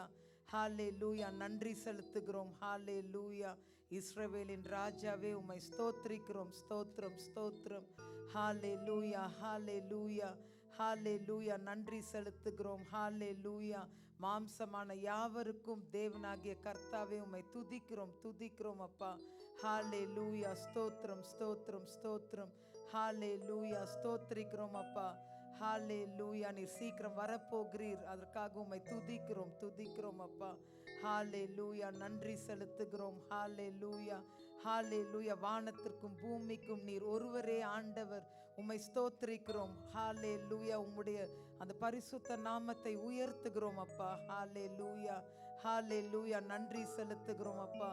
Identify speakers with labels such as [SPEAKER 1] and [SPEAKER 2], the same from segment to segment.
[SPEAKER 1] லூயா, ஹாலே லூயா. நன்றி செலுத்துகிறோம். ஹாலே லூயா. இஸ்ரவேலின் ராஜாவே உம்மை ஸ்தோத்திரிக்கிறோம். ஸ்தோத்திரம் ஸ்தோத்திரம். ஹாலே லூயா, ஹாலே லூயா, ஹாலே லூயா. நன்றி செலுத்துகிறோம். ஹாலே லூயா. மாம்சமான யாவருக்கும் தேவனாகிய கர்த்தாவே உம்மை துதிக்கிறோம் துதிக்கிறோம் அப்பா. ஹாலே லூயா. ஸ்தோத்திரம் ஸ்தோத்திரம் ஸ்தோத்திரம். ஹாலே லூயா. ஸ்தோத்திரிக்கிறோம் அப்பா. ஹாலே லூயா. நீர் சீக்கிரம் வரப்போகிறீர், அதற்காக உம்மை துதிக்கிறோம் துதிக்கிறோம் அப்பா. ஹாலே லூயா. நன்றி செலுத்துகிறோம். ஹாலே லூயா, ஹாலே லூயா. வானத்திற்கும் பூமிக்கும் நீர் ஒருவரே ஆண்டவர். உம்மை ஸ்தோத்திரிக்கிறோம். ஹாலே லூயா. உம்முடைய அந்த பரிசுத்த நாமத்தை உயர்த்துகிறோம் அப்பா. ஹாலே லூயா, ஹாலே லூயா. நன்றி செலுத்துகிறோம் அப்பா.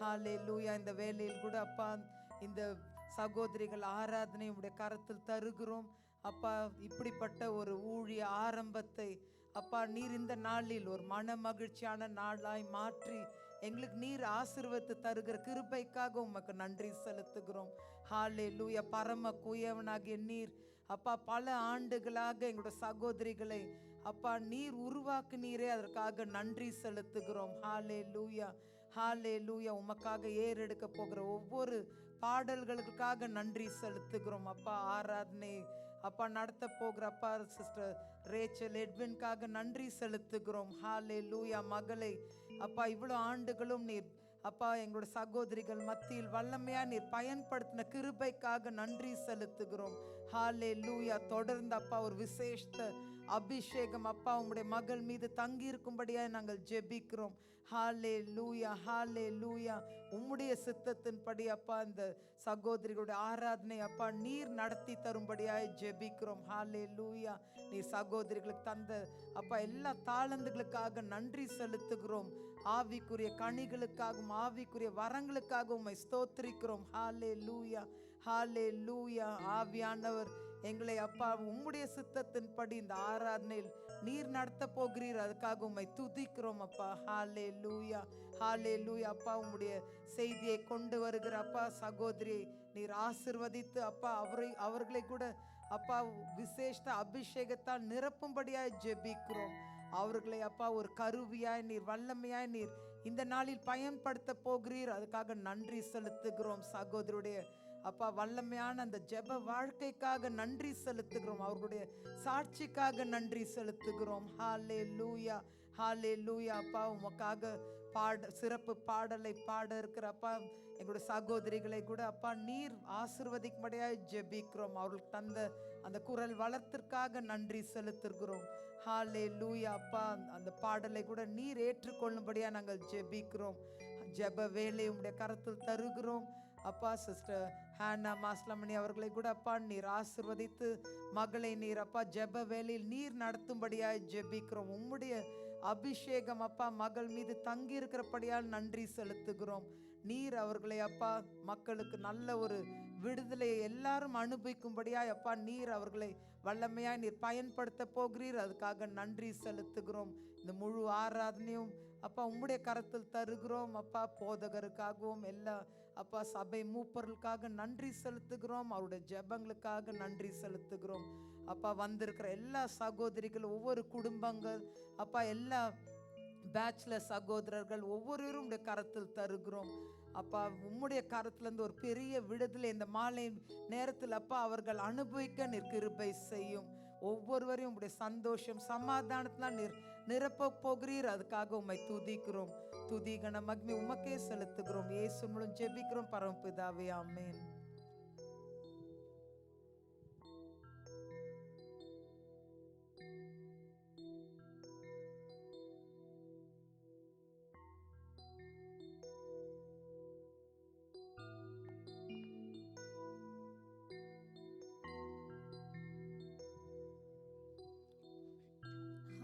[SPEAKER 1] ஹாலே லூயா. இந்த வேலையில் கூட அப்பா இந்த சகோதரிகள் ஆராதனை உம்முடைய கரத்தில் தருகிறோம் அப்பா. இப்படிப்பட்ட ஒரு ஊழிய ஆரம்பத்தை அப்பா நீர் இந்த நாளில் ஒரு மன மகிழ்ச்சியான நாளாய் மாற்றி எங்களுக்கு நீர் ஆசீர்வதித்து தருகிற கிருபைக்காக உமக்கு நன்றி செலுத்துகிறோம். ஹாலே லூயா. பரம குயவனாகிய நீர் அப்பா பல ஆண்டுகளாக எங்களோட சகோதரிகளை அப்பா நீர் உருவாக்குனீரே, அதற்காக நன்றி செலுத்துகிறோம். ஹாலே லூயா, ஹாலே லூயா. உமக்காக ஏறெடுக்க போகிற ஒவ்வொரு பாடல்களுக்காக நன்றி செலுத்துகிறோம் அப்பா. ஆராதனை அப்பா நடத்த போகிற அப்பா சிஸ்டர் ரேச்சல் எட்வின்காக நன்றி செலுத்துகிறோம். ஹாலே லூயா. மகளை அப்பா இவ்வளோ ஆண்டுகளும் நீர் அப்பா எங்களோட சகோதரிகள் மத்தியில் வல்லமையா நீர் பயன்படுத்தின கிருபைக்காக நன்றி செலுத்துகிறோம். ஹாலே லூயா. தொடர்ந்து அப்பா ஒரு விசேஷ அபிஷேகம் அப்பா உம்முடைய மகள் மீது தங்கி இருக்கும்படியாக நாங்கள் ஜெபிக்கிறோம். ஹாலே லூயா, ஹாலே லூயா. உம்முடைய சித்தத்தின்படி அப்பா இந்த சகோதரிகளுடைய ஆராதனை அப்பா நீர் நடத்தி தரும்படியாக ஜெபிக்கிறோம். ஹாலே லூயா. நீர் சகோதரிகளுக்கு தந்த அப்பா எல்லா தாளந்துகளுக்காக நன்றி செலுத்துகிறோம். ஆவிக்குரிய கனிகளுக்காகவும் ஆவிக்குரிய வரங்களுக்காக உம்மை ஸ்தோத்திரிக்கிறோம். ஹாலே லூயா, ஹாலே லூயா. ஆவியானவர் எங்களை அப்பா உம்முடைய சித்தத்தின்படி இந்த ஆராதனையில் நீர் நடத்த போகிறீர், அதுக்காக உம்மை துதிக்கிறோம் அப்பா. ஹாலே லூயா, ஹாலே லூயா. அப்பா உம்முடைய செய்தியை கொண்டு வருகிற அப்பா சகோதரியை நீர் ஆசிர்வதித்து அப்பா அவர்களை கூட அப்பா விசேஷ அபிஷேகத்தால் நிரப்பும்படியாய் ஜெபிக்கிறோம். அவர்களை அப்பா ஒரு கருவியாய் நீர் வல்லமையாய் நீர் இந்த நாளில் பயன்படுத்த போகிறீர், அதுக்காக நன்றி செலுத்துகிறோம். சகோதரியுடைய அப்பா வல்லமையான அந்த ஜெப வாழ்க்கைக்காக நன்றி செலுத்துகிறோம். அவர்களுடைய சாட்சிக்காக நன்றி செலுத்துகிறோம். ஹாலே லூயா, ஹாலே லூயா. அப்பா உமக்காக சிறப்பு பாடலை பாட இருக்கிற அப்பா எங்களுடைய சகோதரிகளை கூட அப்பா நீர் ஆசீர்வதிக்கும்படியாய் ஜெபிக்கிறோம். அவர்களுக்கு தந்த அந்த குரல் வளத்திற்காக நன்றி செலுத்துகிறோம். ஹாலே லூயா. அப்பா அந்த பாடலை கூட நீர் ஏற்றுக்கொள்ளும்படியா நாங்கள் ஜெபிக்கிறோம். ஜெப வேலை உம்முடைய கரத்தில் தருகிறோம் அப்பா. சிஸ்டர் ஹானா மாஸ்லமணி அவர்களை கூட அப்பா நீர் ஆசீர்வதித்து மகளை நீர் அப்பா ஜெப வேலையில் நீர் நடத்தும்படியாய் ஜெபிக்கிறோம். உம்முடைய அபிஷேகம் அப்பா மகள் மீது தங்கி இருக்கிறபடியால் நன்றி செலுத்துகிறோம். நீர் அவர்களை அப்பா மக்களுக்கு நல்ல ஒரு விடுதலையை எல்லாரும் அனுபவிக்கும்படியாய் அப்பா நீர் அவர்களை வல்லமையாய் நீர் பயன்படுத்த போகிறீர், அதுக்காக நன்றி செலுத்துகிறோம். இந்த முழு ஆராதனையும் அப்பா உம்முடைய கரத்தில் தருகிறோம் அப்பா. போதகருக்காகவும் எல்லா அப்பா சபை மூப்பர்களுக்காக நன்றி செலுத்துகிறோம். அவருடைய ஜெபங்களுக்காக நன்றி செலுத்துகிறோம் அப்பா. வந்திருக்கிற எல்லா சகோதரிகள் ஒவ்வொரு குடும்பங்கள் அப்பா எல்லா பேச்சுலர் சகோதரர்கள் ஒவ்வொருவரும் உடைய கரத்தில் தருகிறோம் அப்பா. உம்முடைய கரத்திலிருந்து ஒரு பெரிய விடுதலை இந்த மாலை நேரத்தில் அப்பா அவர்கள் அனுபவிக்க நீர் கிருபை செய்யும். ஒவ்வொருவரையும் உடைய சந்தோஷம் சமாதானத்தினால் நீர் நிரப்ப போகிறீர், அதுக்காக உம்மை துதிக்கிறோம். துதி கன மகிமை உமக்கே செலுத்துகிறோம். இயேசு மூலம் ஜெபிக்கிறோம் பரமபிதாவே, ஆமென்.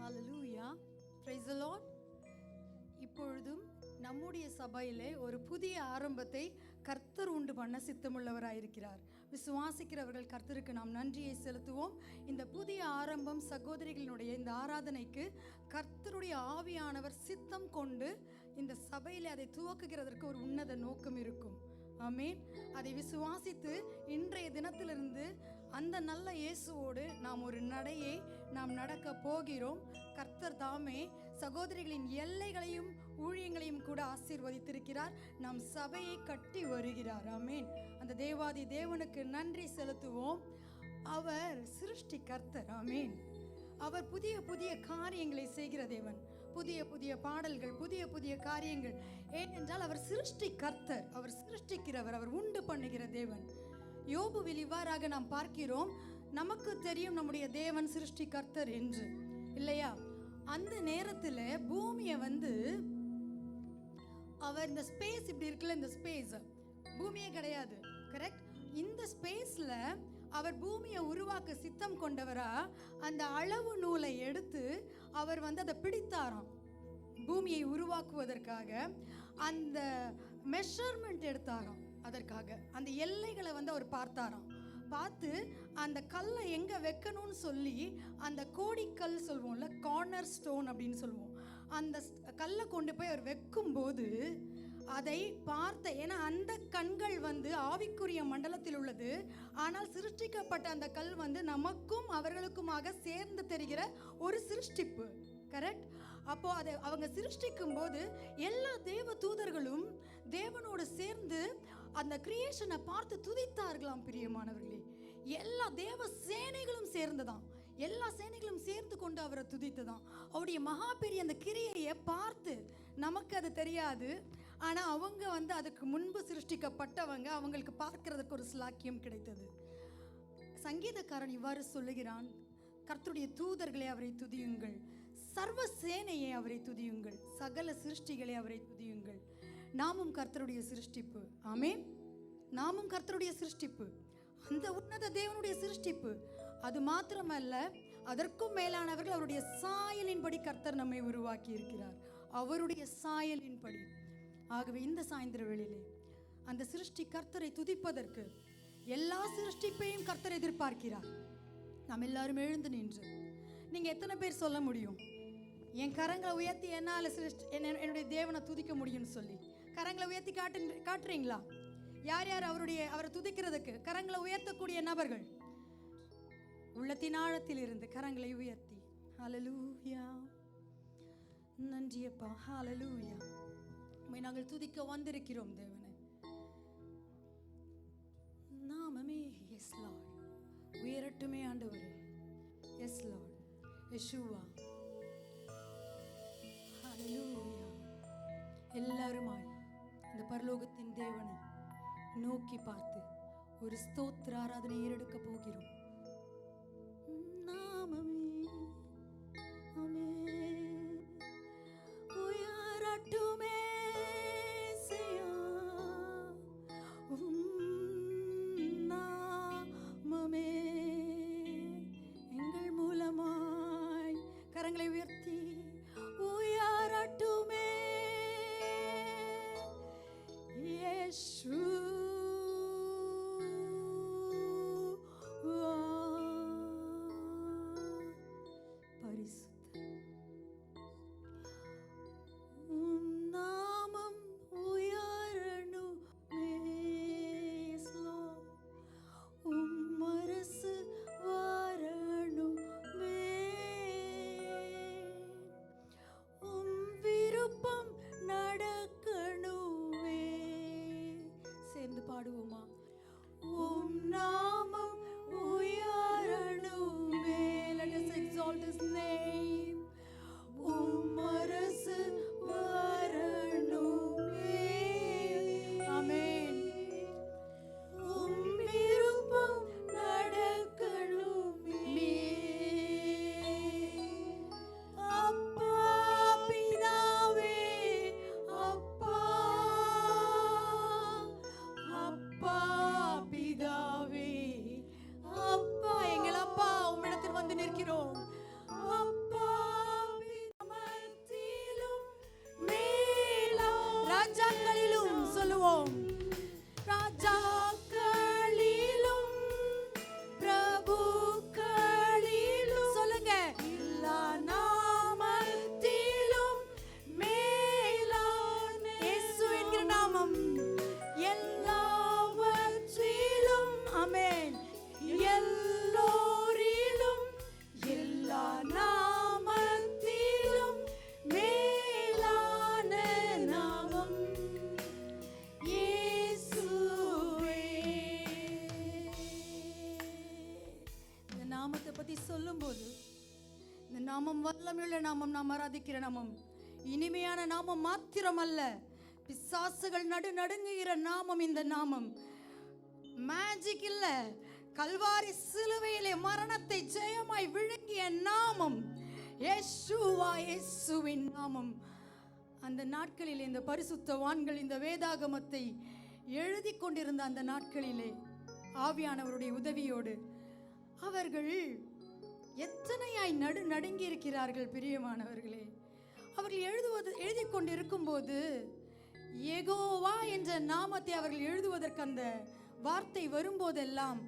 [SPEAKER 2] ஹல்லேலூயா, பிரைஸ் தி லார்ட். இப்பொழுதும் நம்முடைய சபையிலே ஒரு புதிய ஆரம்பத்தை கர்த்தர் உண்டு பண்ண சித்தமுள்ளவராயிருக்கிறார். விசுவாசிக்கிறவர்கள் கர்த்தருக்கு நாம் நன்றியை செலுத்துவோம். இந்த புதிய ஆரம்பம் சகோதரிகளினுடைய இந்த ஆராதனைக்கு கர்த்தருடைய ஆவியானவர் சித்தம் கொண்டு இந்த சபையில் அதை துவக்குகிறதற்கு ஒரு உன்னத நோக்கம் இருக்கும். ஆமென். அதை விசுவாசித்து இன்றைய தினத்திலிருந்து அந்த நல்ல இயேசுவோடு நாம் ஒரு நடையை நாம் நடக்க போகிறோம். கர்த்தர் தாமே சகோதரிகளின் எல்லைகளையும் ஊழியங்களையும் கூட ஆசீர்வதித்திருக்கிறார். நம் சபையை கட்டி வருகிறார். ஆமென். அந்த தேவாதி தேவனுக்கு நன்றி செலுத்துவோம். அவர் சிருஷ்டி கர்த்தர். ஆமென். அவர் புதிய புதிய காரியங்களை செய்கிற தேவன். புதிய புதிய பாடல்கள், புதிய புதிய காரியங்கள். ஏனென்றால் அவர் சிருஷ்டி கர்த்தர். அவர் சிருஷ்டிக்கிறவர். அவர் உண்டு பண்ணுகிற தேவன். யோபுவில் இவ்வாறாக நாம் பார்க்கிறோம். நமக்கு தெரியும் நம்முடைய தேவன் சிருஷ்டி கர்த்தர் என்று, இல்லையா? அந்த நேரத்தில் பூமியை அவர் இந்த ஸ்பேஸ் இப்படி இருக்குல்ல, இந்த ஸ்பேஸ் பூமியே கிடையாது, கரெக்ட்? இந்த ஸ்பேஸ்ல அவர் பூமியை உருவாக்க சித்தம் கொண்டவரா அந்த அளவு நூலை எடுத்து அவர் அதை பிடித்தாராம். பூமியை உருவாக்குவதற்காக அந்த மெஷர்மெண்ட் எடுத்தாராம். அதற்காக அந்த எல்லைகளை அவர் பார்த்தாராம். பார்த்து அந்த கல்லை எங்கே வைக்கணும்னு சொல்லி, அந்த கோடிக்கல் சொல்லுவோம்ல, கார்னர் ஸ்டோன் அப்படின்னு சொல்லுவோம், அந்த கல்லை கொண்டு போய் அவர் வைக்கும்போது அதை பார்த்த, ஏன்னா அந்த கண்கள் ஆவிக்குரிய மண்டலத்தில் உள்ளது. ஆனால் சிருஷ்டிக்கப்பட்ட அந்த கல் நமக்கும் அவர்களுக்குமாக சேர்ந்து தெரிகிற ஒரு சிருஷ்டிப்பு, கரெக்ட்? அப்போ அதை அவங்க சிருஷ்டிக்கும் போது எல்லா தேவ தூதர்களும் தேவனோடு சேர்ந்து அந்த கிரியேஷனை பார்த்து துதித்தார்களாம். பிரியமானவர்களே, எல்லா தேவ சேனைகளும் சேர்ந்துதான், எல்லா சேனைகளும் சேர்ந்து கொண்டு அவரை துதித்துதான். அவருடைய மகா பெரிய அந்த கிரியையை பார்த்து, நமக்கு அது தெரியாது, ஆனால் அவங்க அதுக்கு முன்பு சிருஷ்டிக்கப்பட்டவங்க, அவங்களுக்கு பார்க்கறதுக்கு ஒரு ஸ்லாக்கியம் கிடைத்தது. சங்கீதக்காரன் இவ்வாறு சொல்லுகிறான், கர்த்தருடைய தூதர்களை அவரை துதியுங்கள், சர்வ சேனையை அவரை துதியுங்கள், சகல சிருஷ்டிகளை அவரை துதியுங்கள். நாமும் கர்த்தருடைய சிருஷ்டிப்பு. ஆமென். நாமும் கர்த்தருடைய சிருஷ்டிப்பு, அந்த உன்னத தேவனுடைய சிருஷ்டிப்பு. அது மாத்திரமல்ல, அதற்கும் மேலானவர்கள் அவருடைய சாயலின்படி கர்த்தர் நம்மை உருவாக்கி இருக்கிறார், அவருடைய சாயலின்படி. ஆகவே இந்த சாயந்திர வேளையிலே அந்த சிருஷ்டி கர்த்தரை துதிப்பதற்கு எல்லா சிருஷ்டிப்பையும் கர்த்தர் எதிர்பார்க்கிறார். நாம் எல்லாரும் எழுந்து நின்று, நீங்க எத்தனை பேர் சொல்ல முடியும், என் கரங்களை உயர்த்தி என்னால் என்னுடைய தேவனை துதிக்க முடியும்னு சொல்லி கரங்களை உயர்த்தி காட்டுறீங்களா? யார் யார் அவரை துதிக்கிறதுக்கு கரங்களை உயர்த்தக்கூடிய நபர்கள்? உள்ளத்தின் ஆழத்தில் இருந்து கரங்களை உயர்த்தி, ஹல்லேலூயா, நன்றியப்பா, ஹல்லேலூயா, உம்மை நாங்கள் துதிக்க வந்திருக்கிறோம் தேவனே. நாமமே எஸ் லார்ட் உயரட்டுமே ஆண்டவரே. எஸ் லார்ட், யெஷுவா, ஹல்லேலூயா. எல்லாருமாய் இந்த பரலோகத்தின் தேவனை நோக்கி பார்த்து ஒரு ஸ்தோத்திர ஆராதனை ஏறெடுக்க போகிறோம். நாமமே ஆமென் உயரட்டுமே செய்யா, நாமமே எங்கள் மூலமாய் கரங்களை உயர்த்தி உயரட்டுமே யேசுவா. நாமத்தை பத்தி சொல்லும்போது, இந்த நாமம் வல்லமையுள்ள நாமம், நாம் ஆராதிக்கிற நாமம் இனிமையான நாமம் மாத்திரமல்ல, பிசாசுகள் நடுங்குகிற நாமம். இந்த நாமம் மேஜிக் இல்ல, கல்வாரி சிலுவையிலே மரணத்தை ஜெயமாய் விழுங்கிய நாமம் யேசுவா, இயேசுவின் நாமம். அந்த நாட்களிலே இந்த பரிசுத்தவான்கள் இந்த வேதாகமத்தை எழுதி கொண்டிருந்த அந்த நாட்களிலே ஆவியானவருடைய உதவியோடு அவர்கள் எத்தனையாய் நடுங்கி இருக்கிறார்கள் பிரியமானவர்களே. அவர்கள் எழுதி கொண்டிருக்கும் போது யெகோவா என்ற நாமத்தை அவர்கள் எழுதுவதற்கு அந்த வார்த்தை வரும்போதெல்லாம்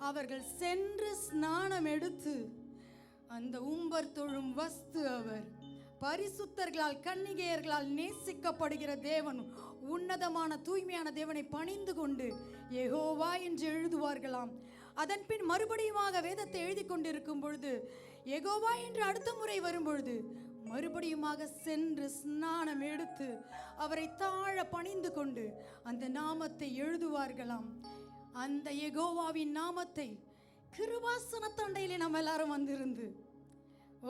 [SPEAKER 2] அவர்கள் சென்று ஸ்நானம் எடுத்து அந்த உம்பர் தொழும் வஸ்து, அவர் பரிசுத்தர்களால் கன்னிகையர்களால் நேசிக்கப்படுகிற தேவன், உன்னதமான தூய்மையான தேவனை பணிந்து கொண்டு யெகோவா என்று எழுதுவார்களாம். அதன் பின் மறுபடியுமாக வேதத்தை எழுதி கொண்டிருக்கும் பொழுது யெகோவா என்று அடுத்த முறை வரும்பொழுது மறுபடியுமாக சென்று ஸ்நானம் எடுத்து அவரை தாழ பணிந்து கொண்டு அந்த நாமத்தை எழுதுவார்களாம். அந்த யெகோவாவின் நாமத்தை கிருபாசன தண்டையிலே நம்ம எல்லாரும் வந்திருந்து,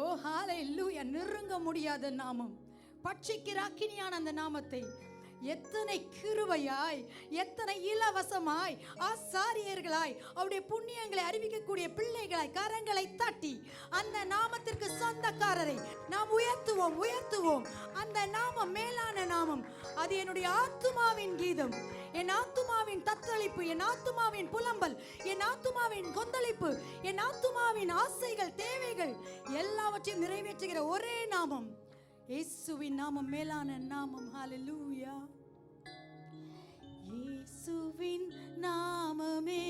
[SPEAKER 2] ஓ ஹல்லேலூயா, நெருங்க முடியாத நாமம், பட்சிக்கிற அக்கினியான அந்த நாமத்தை எத்தனை கிருபையாய், எத்தனை இலவசமாய், ஆசாரியர்களாய், அவருடைய புண்ணியங்களை அறிவிக்கக்கூடிய பிள்ளைகளாய் கரங்களை தட்டி அந்த நாமத்திற்கு சொந்தக்காரரை நாம் உயர்த்துவோம். அந்த நாமம் மேலான நாமம். அது என்னுடைய ஆத்துமாவின் கீதம், என் ஆத்துமாவின் தத்தளிப்பு, என் ஆத்துமாவின் புலம்பல், என் ஆத்துமாவின் கொந்தளிப்பு, என் ஆத்துமாவின் ஆசைகள், தேவைகள் எல்லாவற்றையும் நிறைவேற்றுகிற ஒரே நாமம் இயேசுவின் நாமம், மேலான நாமம். ஹல்லேலூயா. இயேசுவின் நாமமே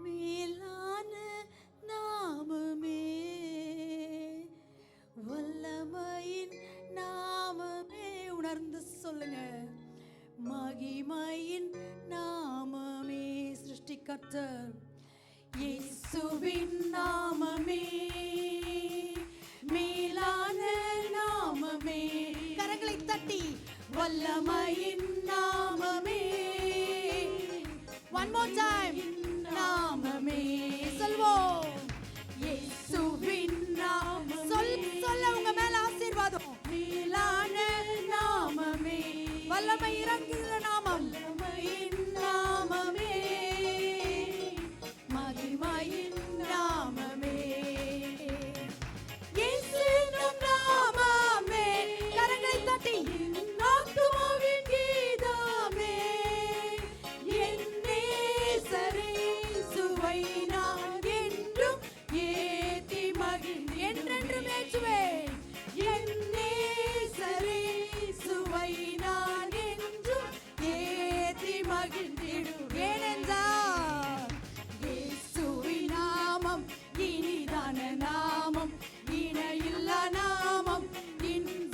[SPEAKER 2] மேலான நாமமே, வல்லமையின் நாமமே. உணர்ந்து சொல்லுங்க, மகிமையின் நாமமே. சிருஷ்டிகர்த்தர் இயேசுவின் நாமமே மேலான நாமமே. கரங்களை தட்டி, வல்லமையின் நாமமே. One more time. நாமமே சொல்வோம். இயேசுவின் நாமமே. சொல்ல உங்க மேல ஆசீர்வாதம். மேலான நாமமே, வல்லமை இறங்குகிற நாமம், வல்லமையின் நாமமே, மகிமையின் நாமமே. கரங்களை தட்டி, ஆத்துமாவின் கீதமே, என் நேசரே சுவை நான் என்றும் ஏத்தி மகிழ்ந்து என்றென்றும் ஏற்றுவேன். என் நேசரே சுவை நான் என்றும் ஏத்தி மகிழ்ந்திடுவேன். ஏனென்றால் இயேசுவின் நாமம் இனிதான நாமம், இணையில்லா நாமம்.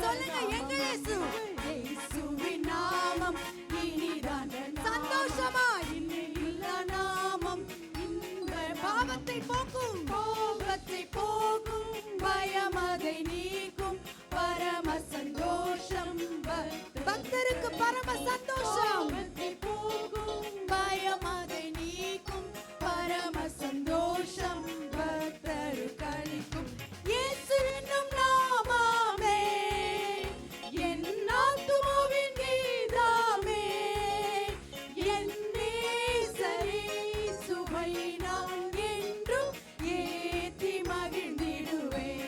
[SPEAKER 2] சொல்லுங்க, எங்க இயேசு, இயேசுவின் நாமம் இனிதான சந்தோஷமாய், இணையில்லா நாமம், பாவத்தை போக்கும், கோபத்தை போக்கும், பயம் அதை நீக்கும், பரம சந்தோஷம். பக்தருக்கு பரம சந்தோஷம் போக்கும், பயம் அதை நீக்கும், பரம சந்தோஷம் பக்தருக்கு அளிக்கும். இயேசு என்னும் நாமமே என் ஆத்துமாவின் கீதமே, என் நேசரே சுவை நான் என்றும் ஏத்தி மகிழ்ந்திடுவேன்.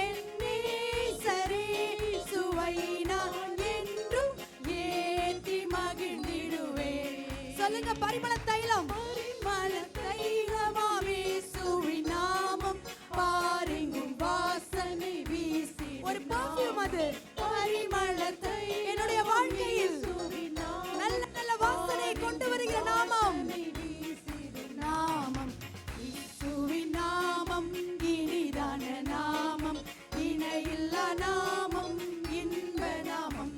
[SPEAKER 2] என் நேசரே சுவை நான் என்றும் ஏத்தி மகிழ்ந்திடுவேன். சொல்லுங்க, பரிமள தைலம், பரிமள தைலமாம் இயேசுவின் நாமம், பாருங்கும் வாசனை வீசி. ஒரு பர்ஃப்யூம் அது, பரிமள தைலம். என்னுடைய வாழ்க்கையில் நல்ல நல்ல வாசனை கொண்டு வருகிற நாமம், நாமம் இயேசுவின் நாமம், இனிதான நாமம், இணையில்லா நாமம், இன்ப நாமம்,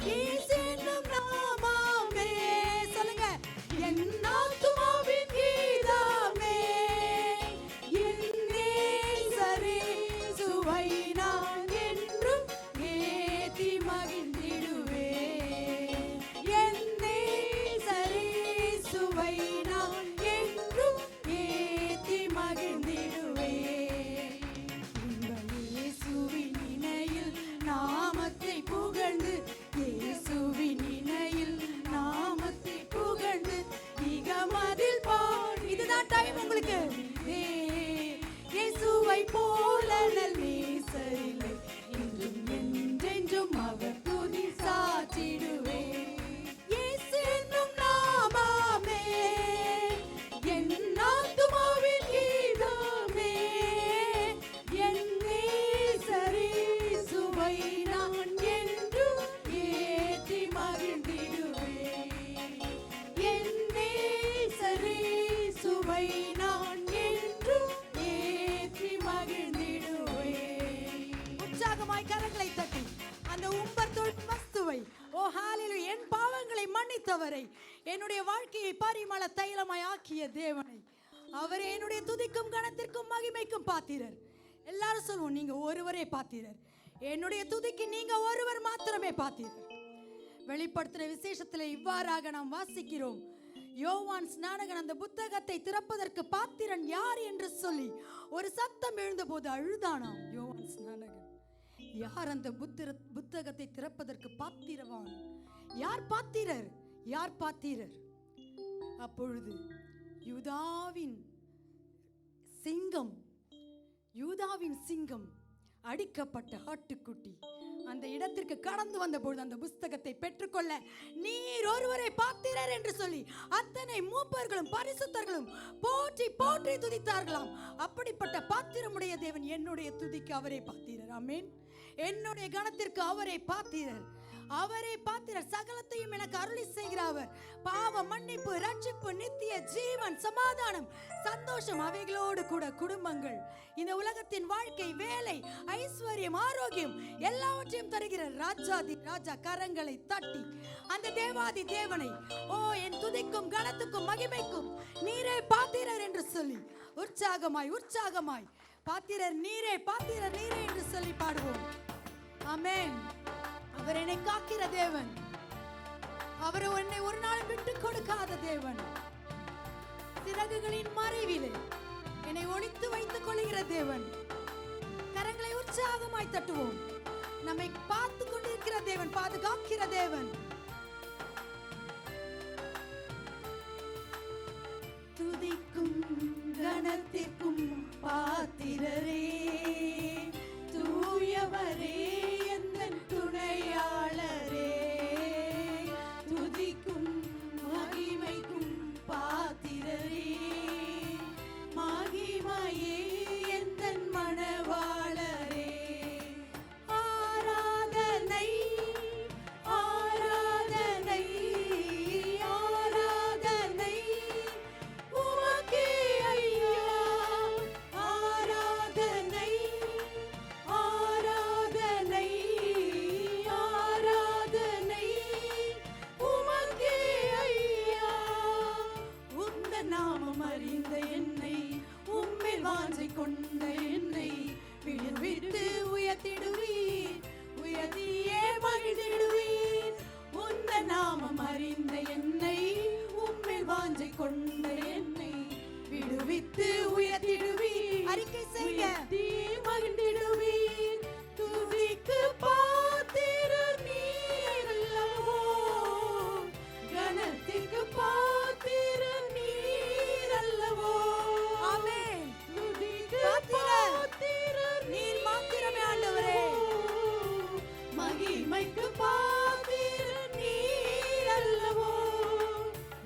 [SPEAKER 2] இயேசு என்னும் நாமமே. சொல்லுங்க, என் ஆத்துமாவின் கீதமே, என் நேசரே சுவை நான் என்றும் கிறிஸ்துவை நான் என்றும் ஏற்றி மகிழ்ந்திடுவேன். உற்சாகமாய் கரங்களை தட்டி அந்த உம்பர்தோள் மஸ்துவை, ஓ ஹalleluya, என் பாவங்களை மன்னித்தவரை, என்னுடைய வாழ்க்கையை பரிமள தைலமாய் ஆக்கிய தேவனை, அவரே என்னுடைய துதிக்கும் கனத்திற்கும் மகிமைக்கும் பாத்திரர். எல்லாரும் சொல்லுவோம், நீங்க ஒருவரே பாத்திரர். என்னுடைய துதிக்கு நீங்க ஒருவர் மாத்திரமே பாத்திரர். வெளிப்படுத்தின விசேஷத்தில் இவ்வாறாக நாம் வாசிக்கிறோம், யோவான் ஸ்நானகன் அந்த புத்தகத்தை திறப்பதற்கு பாத்திரன் யார் என்று சொல்லி ஒரு சத்தம் எழுந்தபோது அழுதானாம் யோவான் ஸ்நானகன். யார் அந்த புத்தகத்தை திறப்பதற்கு பாத்திரவான்? யார் பாத்திரர்? யார் பாத்திரர்? அப்பொழுது யூதாவின் சிங்கம் அடிக்கப்பட்ட ஆட்டுக்குட்டி அந்த இடத்திற்கு கடந்து வந்த பொழுது அந்த புஸ்தகத்தை பெற்றுக்கொள்ள நீர் ஒருவரை பாத்திரர் என்று சொல்லி அத்தனை மூப்பர்களும் பரிசுத்தர்களும் போற்றி போற்றி துதித்தார்களாம். அப்படிப்பட்ட பாத்திரமுடைய தேவன் என்னுடைய துதிக்கு அவரே பாத்திரர். ஆமென். என்னுடைய கணத்திற்கு அவரே பாத்திரர். அவரே பாத்திரர். சகலத்தையும் எனக்கு அருளி செய்கிறவர். பாவ மன்னிப்பு, ரட்சிப்பு, நித்திய ஜீவன், சமாதானம், சந்தோஷம், அவைகளோடு கூட குடும்பங்கள், இந்த உலகத்தின் வாழ்க்கை, வேலை, ஐஸ்வர்யம், ஆரோக்கியம் எல்லாவற்றையும் தருகிற ராஜாதி ராஜா கரங்களை தட்டி அந்த தேவாதி தேவனை, ஓ என் துதிக்கும் கனத்துக்கும் மகிமைக்கும் நீரே பாத்திரர் என்று சொல்லி உற்சாகமாய் உற்சாகமாய் பாத்திரர் நீரே, பாத்திரர் நீரே என்று சொல்லி பாடுவோம். ஆமென். அவர் என்னை காக்கிற தேவன். அவர் என்னை ஒரு நாள் விட்டு கொடுக்காத தேவன். சிறகுகளின் மறைவிலே என்னை ஒளித்து வைத்துக் கொள்கிற தேவன். கரங்களை உற்சாகமாய் தட்டுவோம். நம்மை பார்த்து கொண்டிருக்கிற தேவன், பாதுகாக்கிற தேவன். துதிக்கும் கனத்திற்கும் பாத்திரரே, தூயவரே, எந்தன் துணையாளரே, துதிக்கும் மகிமைக்கும் பாத்திரரே, மகிமையே எந்தன் மணவாளரே, ஆராதனை ஆராதனை ஆராதனை உமக்கே ஐயா, ஆராதனை ஆராதனை ஆராதனை உமக்கே ஐயா. உந்த நாமம் அறிந்த என்னை, உம்மில் வாஞ்சை கொண்ட என்னை விழுவிட்டு உயர்த்திடுவீர், உயர்த்தியே மகிழ்ந்திடுவீர். உந்த நாமம் அறிந்த என்னை, உம்மில் வாஞ்சை கொண்ட என்னை விடுவித்து உயர்த்திடுவீர். அறிக்கை செய்ய மகிழ்ந்திடுவீர். துதிக்கு பாத்திரர் நீர் அல்லவோ, கனத்திற்கு பாத்திரர் நீர் அல்லவோ. ஆமென். துதிக்கு பாத்திரர் நீர் மாத்திரமே ஆண்டவரே. மகிமைக்கு பாத்திரர் நீர் அல்லவோ,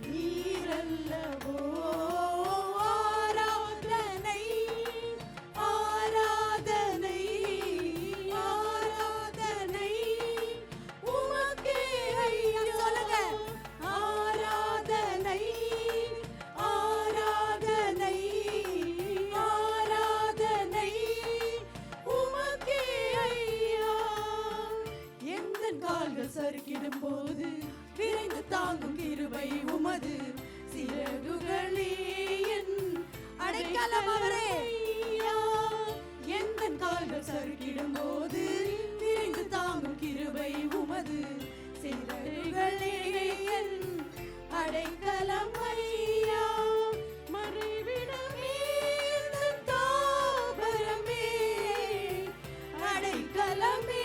[SPEAKER 2] நீர் அல்லவோ. ஆராதனை ஆராதனை ஆராதனை உமக்கே ஐயா. சொல்லுங்க, ஆராதனை ஆராதனை ஆராதனை உமக்கே ஐயா. எந்தன் கால்கள் சறுக்கிடும் போது விரைந்து தாங்கும் கிருபை உமது, சிறகுகளே என் அடைக்கலம் அவரே. எந்தன் கால்கள் சறுக்கிடும் போது விரைந்து தாங்கும் கிருபை உமது, சிறகுகளே என் அடைக்கலம் ஐயா. மறைவிடமே எந்தன் தாபரமே, அடைக்கலமே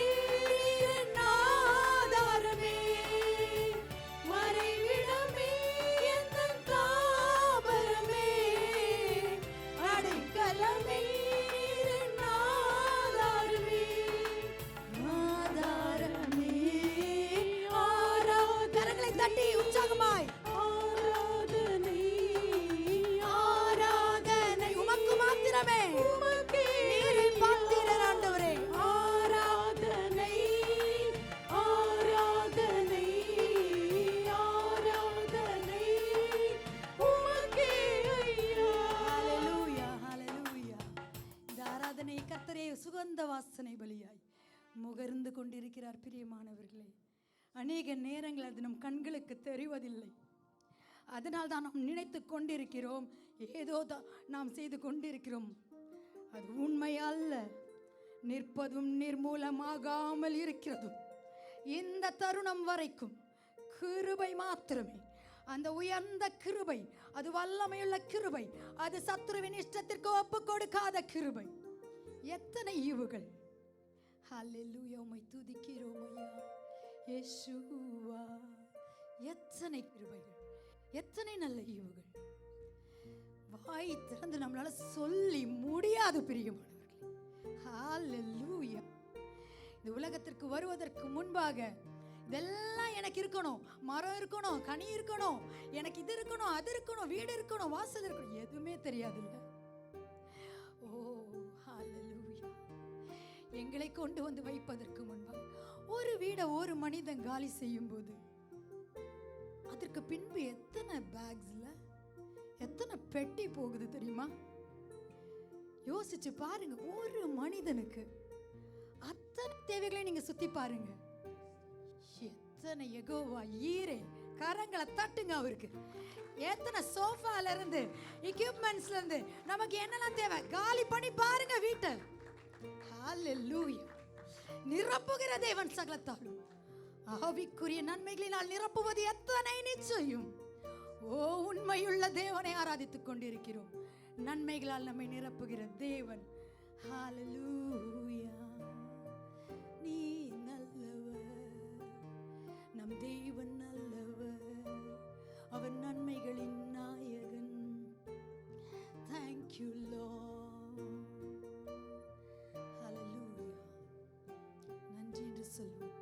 [SPEAKER 2] என் ஆதாரமே. மறைவிடமே எந்தன் தாபரமே, அடைக்கலமே சுவாசனை பலியாய் முகர்ந்து கொண்டிருக்கிறார். பிரியமானவர்களே, அநேக நேரங்கள் அது நம் கண்களுக்கு தெரிவதில்லை. அதனால் தான் நாம் நினைத்து கொண்டிருக்கிறோம், ஏதோ தான் நாம் செய்து கொண்டிருக்கிறோம். அது உண்மை அல்ல. நிற்பதும் நிர்மூலமாகாமல் இருக்கிறதும் இந்த தருணம் வரைக்கும் கிருபை மாத்திரமே. அந்த உயர்ந்த கிருபை, அது வல்லமையுள்ள கிருபை, அது சத்துருவின் இஷ்டத்திற்கு ஒப்பு கொடுக்காத கிருபை. எத்தனை ஈவுகள்! ஹல்லேலூயா, உம்மை துதிக்கிறோம் ஐயா இயேசுவா. எத்தனை கிருபைகள், எத்தனை நல்ல ஈவுகள்! வாய் திறந்து நம்மளால சொல்லி முடியாது பிரியமானவர்களே. ஹல்லேலூயா. இந்த உலகத்திற்கு வருவதற்கு முன்பாக இதெல்லாம் எனக்கு இருக்கணும், மரம் இருக்கணும், கனி இருக்கணும், எனக்கு இது இருக்கணும், அது இருக்கணும், வீடு இருக்கணும், வாசல் இருக்கணும், எதுவுமே தெரியாதுல்ல. ஓ ஹல்லேலூயா. எங்களை கொண்டு வந்து வைப்பதற்கு முன்பாக ஒரு வீடை ஒரு மனிதன் காலி செய்யும் போது அதற்கு பின்பு எத்தனை பேக்ஸ்ல எத்தனை பெட்டி போகுது தெரியுமா? யோசிச்சு பாருங்க. ஒரு மனிதனுக்கு அத்தனை தேவைகளை நீங்க சுத்தி பாருங்க. எத்தனை யெகோவா ஈரே, கரங்களை தட்டுங்க அவருக்கு. எத்தனை சோஃபால இருந்து எக்யூப்மெண்ட்ஸ்ல இருந்து நமக்கு என்னெல்லாம் தேவை காலி பண்ணி பாருங்க வீட்டை. ஹல்லேலூயா. நிரப்புகிற தேவன் சகலத்தாலும் ஆவிக்குரிய நன்மைகளினால் நிரப்புவது எத்தனை நிச்சயம். ஓ, உண்மையுள்ள தேவனை ஆராதித்துக் கொண்டிருக்கிறோம். நன்மைகளால் நம்மை நிரப்புகிற தேவன். ஹல்லேலூயா. நீ நல்லவர், நம் தேவன் நல்லவர், அவர் நன்மைகளின் நாயகன். Thank you Lord. ஹல்லேலூயா. நன்றி என்று சொல்வோம்.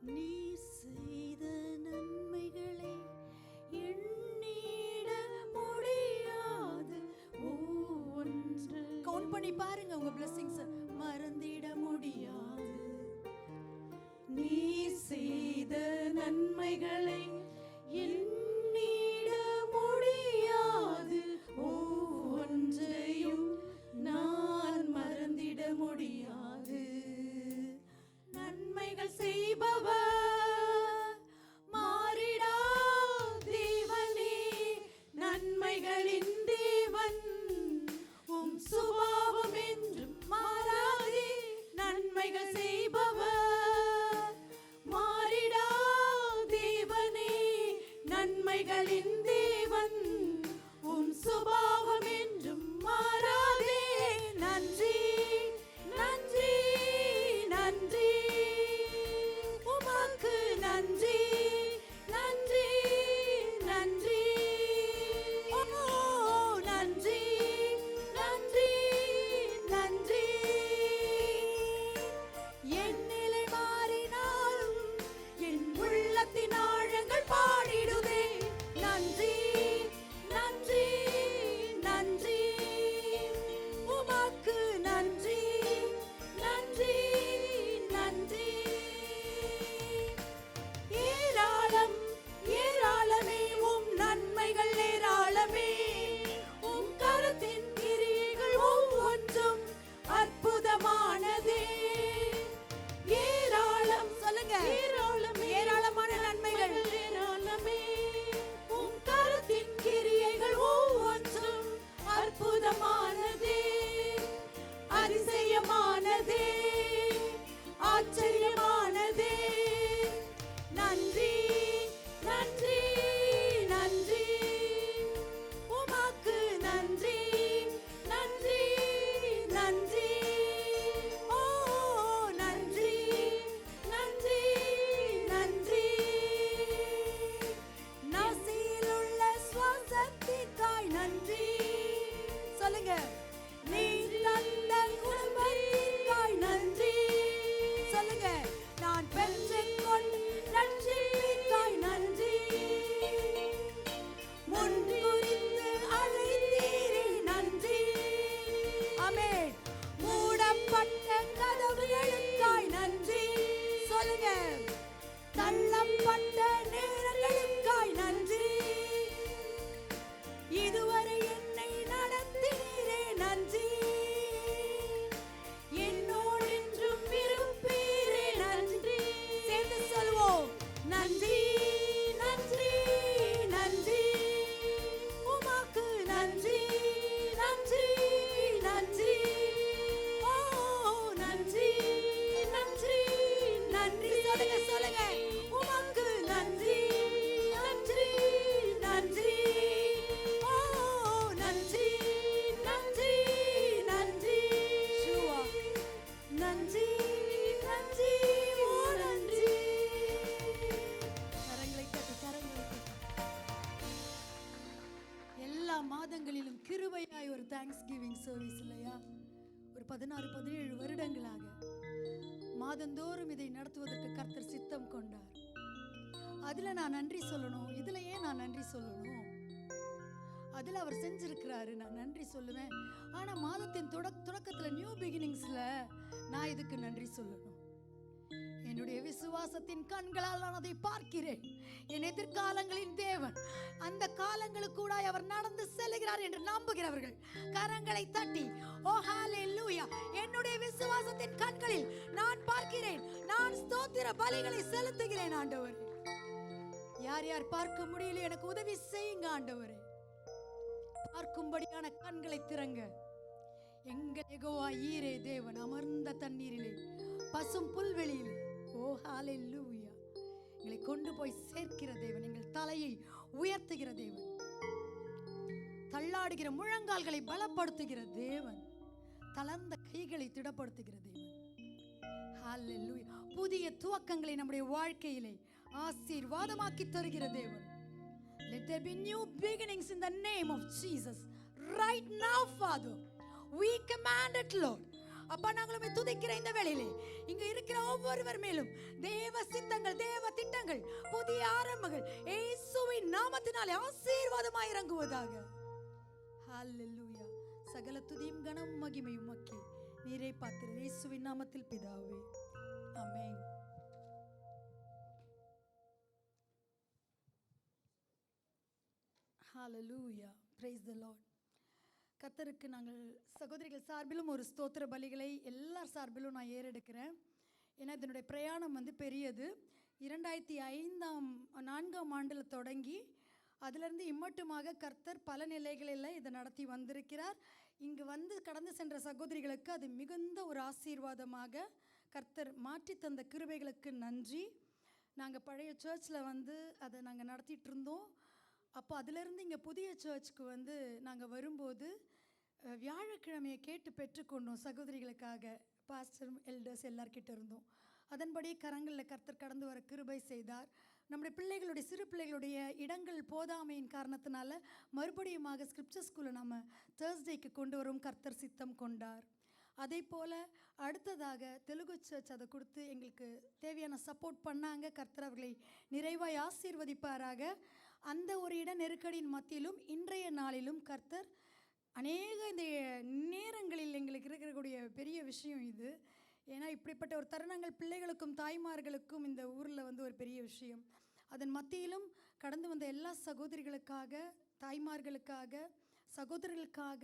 [SPEAKER 2] நீ செய்த நன்மைகளை எண்ணிட முடியாது. ஒவ்வொன்று கவுண்ட் பண்ணி பாருங்க, உங்க blessings மறந்திட முடியாது. நீ செய்த நன்மைகளை எண்ணிட முடியாது. ஒவ்வொன்றையும் நான் மறந்திட முடியாது. நன்மைகள் செய்பவர் மாறிடா தேவனே, நன்மைகளின் தேவன், உம் சுபாவம் என்றும் மாறாதே. நன்மைகள் செய்பவர் மாறிடா தேவனே, நன்மைகளின் தேவன், உம் சுபாவம் என்றும் மாறாதே. நன்றி நன்றி நன்றி, உமக்கு நன்றி நன்றி நன்றி. ஓ நன்றி நன்றி நன்றி. என் நிலை மாறினாலும் என் உள்ளத்தின் ஆழங்கள் பாடிடுதே. நன்றி நன்றி நன்றி, உமக்கு நன்றி நன்றி நன்றி. ஏராளம் ஏராளமே உம் நன்மைகள், ஏராளமே உம் கரத்தின் கிரியைகள் ஒவ்வொன்றும் அற்புதமானதே. ஏராளம் சொல்லுங்க, ஏராளம் ஏராளமான நன்மைகள், ஏராளமே உம் கரத்தின் கிரியைகள் ஒவ்வொன்றும் அற்புதமானதே, அதிசயமானதே, ஆச்சரியமானதே. நன்றி நன்றி நன்றி, உமக்கு நன்றி நன்றி நன்றி. ஓ நன்றி நன்றி நன்றி. நாசியிலுள்ள சுவாசத்திற்காய் நன்றி. சொல்லுங்க, நீ தந்த குடும்பத்திற்காய் நன்றி. சொல்லுங்க, நான் பெற்றுக்கொண்ட ரட்சிப்பிற்காய் நன்றி. முன்குறித்து அழைத்தீரே நன்றி. ஆமென். மூடப்பட்ட கதவுகளுக்காய் நன்றி. சொல்லுங்க, தள்ளப்பட்ட நேரங்களுக்காய் நன்றி. தேங்க்ஸ் கிவிங் சர்வீஸ் இல்லையா, ஒரு 16-17 வருடங்களாக மாதந்தோறும் இதை நடத்துவதற்கு கர்த்தர் சித்தம் கொண்டார். அதுல நான் நன்றி சொல்லணும். இதுல ஏன் நான் நன்றி சொல்லணும்? அதுல அவர் செஞ்சிருக்கிறாரு, நான் நன்றி சொல்லுவேன். ஆனா மாதத்தின் தொடக்கத்துல நியூ பிகினிங்ஸ்ல நான் இதுக்கு நன்றி சொல்லணும். என்னுடைய விசுவாசத்தின் கண்களால் நான் அதை பார்க்கிறேன். என் எதிர்காலங்களின் தேவன் அந்த காலங்களுக்கு கூட அவர் நடந்து செல்கிறார் என்று நம்புகிறவர்கள் கரங்களை தட்டி ஓ ஹalleluya, என்னுடைய விசுவாசத்தின் கண்களில் நான் பார்க்கிறேன், நான் ஸ்தோத்திர பலிகளை செலுத்துகிறேன் ஆண்டவரே. யார் யார் பார்க்க முடியல எனக்கு உதவி செய்யுங்க ஆண்டவரே. பார்க்கும்படியான கண்களை திறங்க. எங்கள் யெகோவா ஈரே தேவன் அமர்ந்த தண்ணீரிலே பசும் புல்வெளியிலே ஓ ஹalleluya, எங்களை கொண்டு போய் சேர்க்கிற தேவன், எங்கள் தலையை உயர்த்துகிற தேவன், தள்ளாடுகிற முழங்கால்களை பலப்படுத்துகிற தேவன், தளர்ந்த கைகளை திடப்படுத்துகிற தேவன். ஹalleluya, புதிய துவக்கங்களை நம்முடைய வாழ்க்கையிலே ஆசீர்வாதமாக்கி தருகிற தேவன். Let there be new beginnings in the name of Jesus right now, Father. We command it, Lord. அப்பா, நாங்களுமே துதிக்கிற இந்த வேளையிலே இங்க இருக்கிற ஒவ்வொருவர் மேலும் தேவ சித்தங்கள், தேவ திட்டங்கள், புதிய ஆரம்பங்கள் இயேசுவின் நாமத்தினாலே ஆசீர்வாதமாய் இறங்குவதாக. ஹalleluya. சகல துதியும் கனம் மகிமையும் உமக்கே. நீரே பாத்திரர். இயேசுவின் நாமத்தில் பிதாவே, ஆமென். ஹalleluya. Praise the Lord. கர்த்தருக்கு நாங்கள் சகோதரிகள் சார்பிலும் ஒரு ஸ்தோத்திர பலிகளை எல்லார் சார்பிலும் நான் ஏறெடுக்கிறேன். ஏன்னா இதனுடைய பிரயாணம் பெரியது. 2005-4ஆம் ஆண்டில் தொடங்கி அதிலிருந்து இம்மட்டுமாக கர்த்தர் பல நிலைகளில் இதை நடத்தி வந்திருக்கிறார். இங்கு கடந்து சென்ற சகோதரிகளுக்கு அது மிகுந்த ஒரு ஆசீர்வாதமாக கர்த்தர் மாற்றி தந்த கிருபைகளுக்கு நன்றி. நாங்கள் பழைய சர்ச்சில் அதை நாங்கள் நடத்திட்டு இருந்தோம். அப்போ அதிலிருந்து இங்கே புதிய சர்ச்சுக்கு நாங்கள் வரும்போது வியாழக்கிழமையை கேட்டு பெற்றுக்கொண்டோம். சகோதரிகளுக்காக பாஸ்டர் எல்டர்ஸ் எல்லார்கிட்ட இருந்தோம். அதன்படி கரங்களில் கர்த்தர் கடந்து வர கிருபை செய்தார். நம்முடைய பிள்ளைகளுடைய சிறு பிள்ளைகளுடைய இடங்கள் போதாமையின் காரணத்தினால மறுபடியுமாக ஸ்கிரிப்சர் ஸ்கூலில் நம்ம தேர்ஸ்டேக்கு கொண்டு வரும் கர்த்தர் சித்தம் கொண்டார். அதே போல் அடுத்ததாக தெலுங்கு சர்ச் அதை கொடுத்து எங்களுக்கு தேவையான சப்போர்ட் பண்ணாங்க. கர்த்தர் அவர்களை நிறைவாய் ஆசீர்வதிப்பாராக. அந்த ஒரு இட நெருக்கடியின் மத்தியிலும் இன்றைய நாளிலும் கர்த்தர் அநேக இந்த நேரங்களில் எங்களுக்கு இருக்கக்கூடிய பெரிய விஷயம் இது. ஏன்னா இப்படிப்பட்ட ஒரு தருணங்கள் பிள்ளைகளுக்கும் தாய்மார்களுக்கும் இந்த ஊரில் ஒரு பெரிய விஷயம். அதன் மத்தியிலும் கடந்து வந்த எல்லா சகோதரிகளுக்காக, தாய்மார்களுக்காக, சகோதரர்களுக்காக,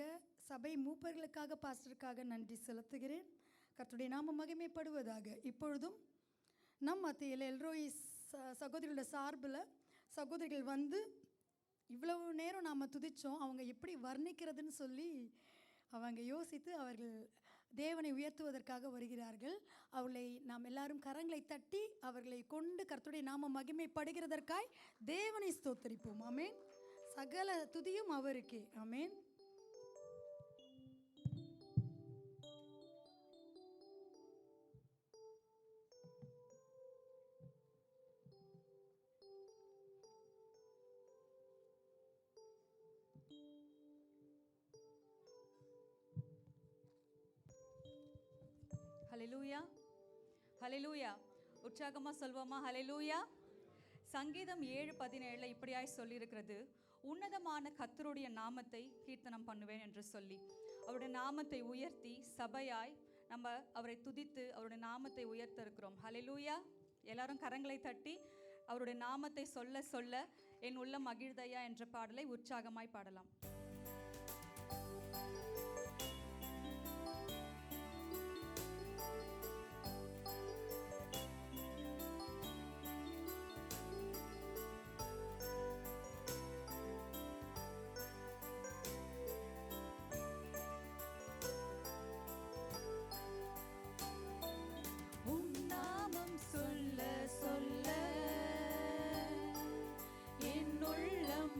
[SPEAKER 2] சபை மூப்பர்களுக்காக, பாஸ்டருக்காக நன்றி செலுத்துகிறேன். கர்த்தருடைய நாமம் மகிமைப்படுவதாக. இப்பொழுதும் நம் மத்தியில் எல்ரோய் சகோதரியோட சார்பில் சகோதரிகள் இவ்வளவு நேரம் நாம் துதித்தோம், அவங்க எப்படி வர்ணிக்கிறதுன்னு சொல்லி அவங்க யோசித்து அவர்கள் தேவனை உயர்த்துவதற்காக வருகிறார்கள். அவர்களை நாம் எல்லாரும் கரங்களை தட்டி அவர்களை கொண்டு கர்த்தருடைய நாம மகிமைப்படுகிறதற்காய் தேவனை ஸ்தோத்தரிப்போம். ஆமென். சகல துதியும் அவருக்கே. ஆமென்.
[SPEAKER 3] ஹல்லேலூயா, ஹல்லேலூயா. உற்சாகமா சொல்வோமா? ஹல்லேலூயா. சங்கீதம் 7:17 இப்படியாய் சொல்லியிருக்கிறது, உன்னதமான கர்த்தருடைய நாமத்தை கீர்த்தனம் பண்ணுவேன் என்று சொல்லி அவருடைய நாமத்தை உயர்த்தி சபையாய் நம்ம அவரை துதித்து அவருடைய நாமத்தை உயர்த்த இருக்கிறோம். ஹல்லேலூயா. எல்லாரும் கரங்களை தட்டி அவருடைய நாமத்தை சொல்ல சொல்ல என் உள்ளம் மகிழ்தையா என்ற பாடலை உற்சாகமாய் பாடலாம்.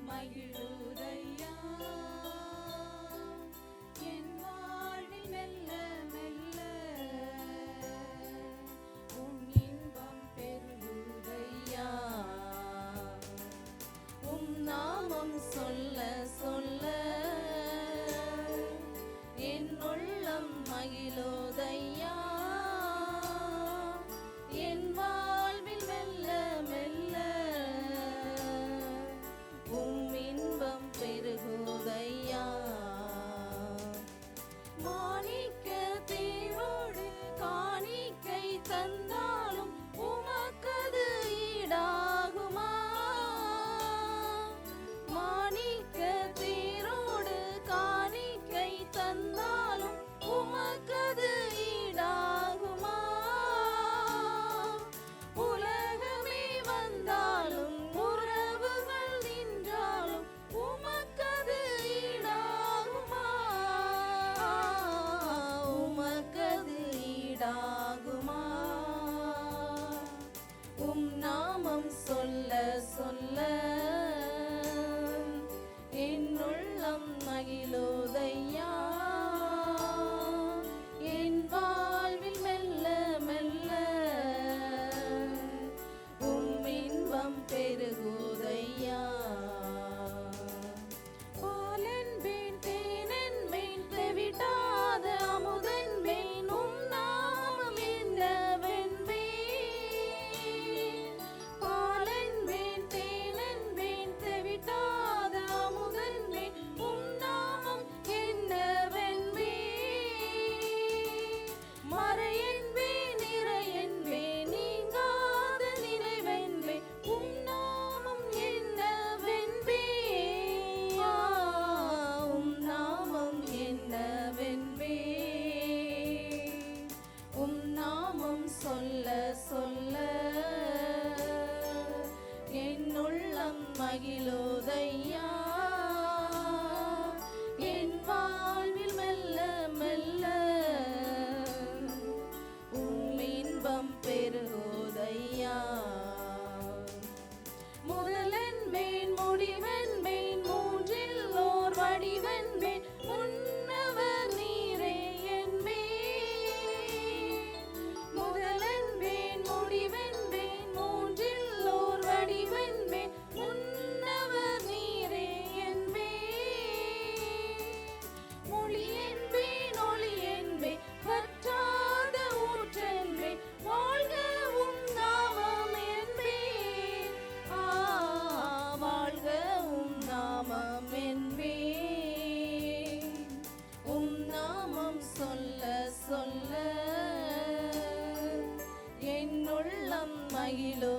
[SPEAKER 3] மகிழுதையா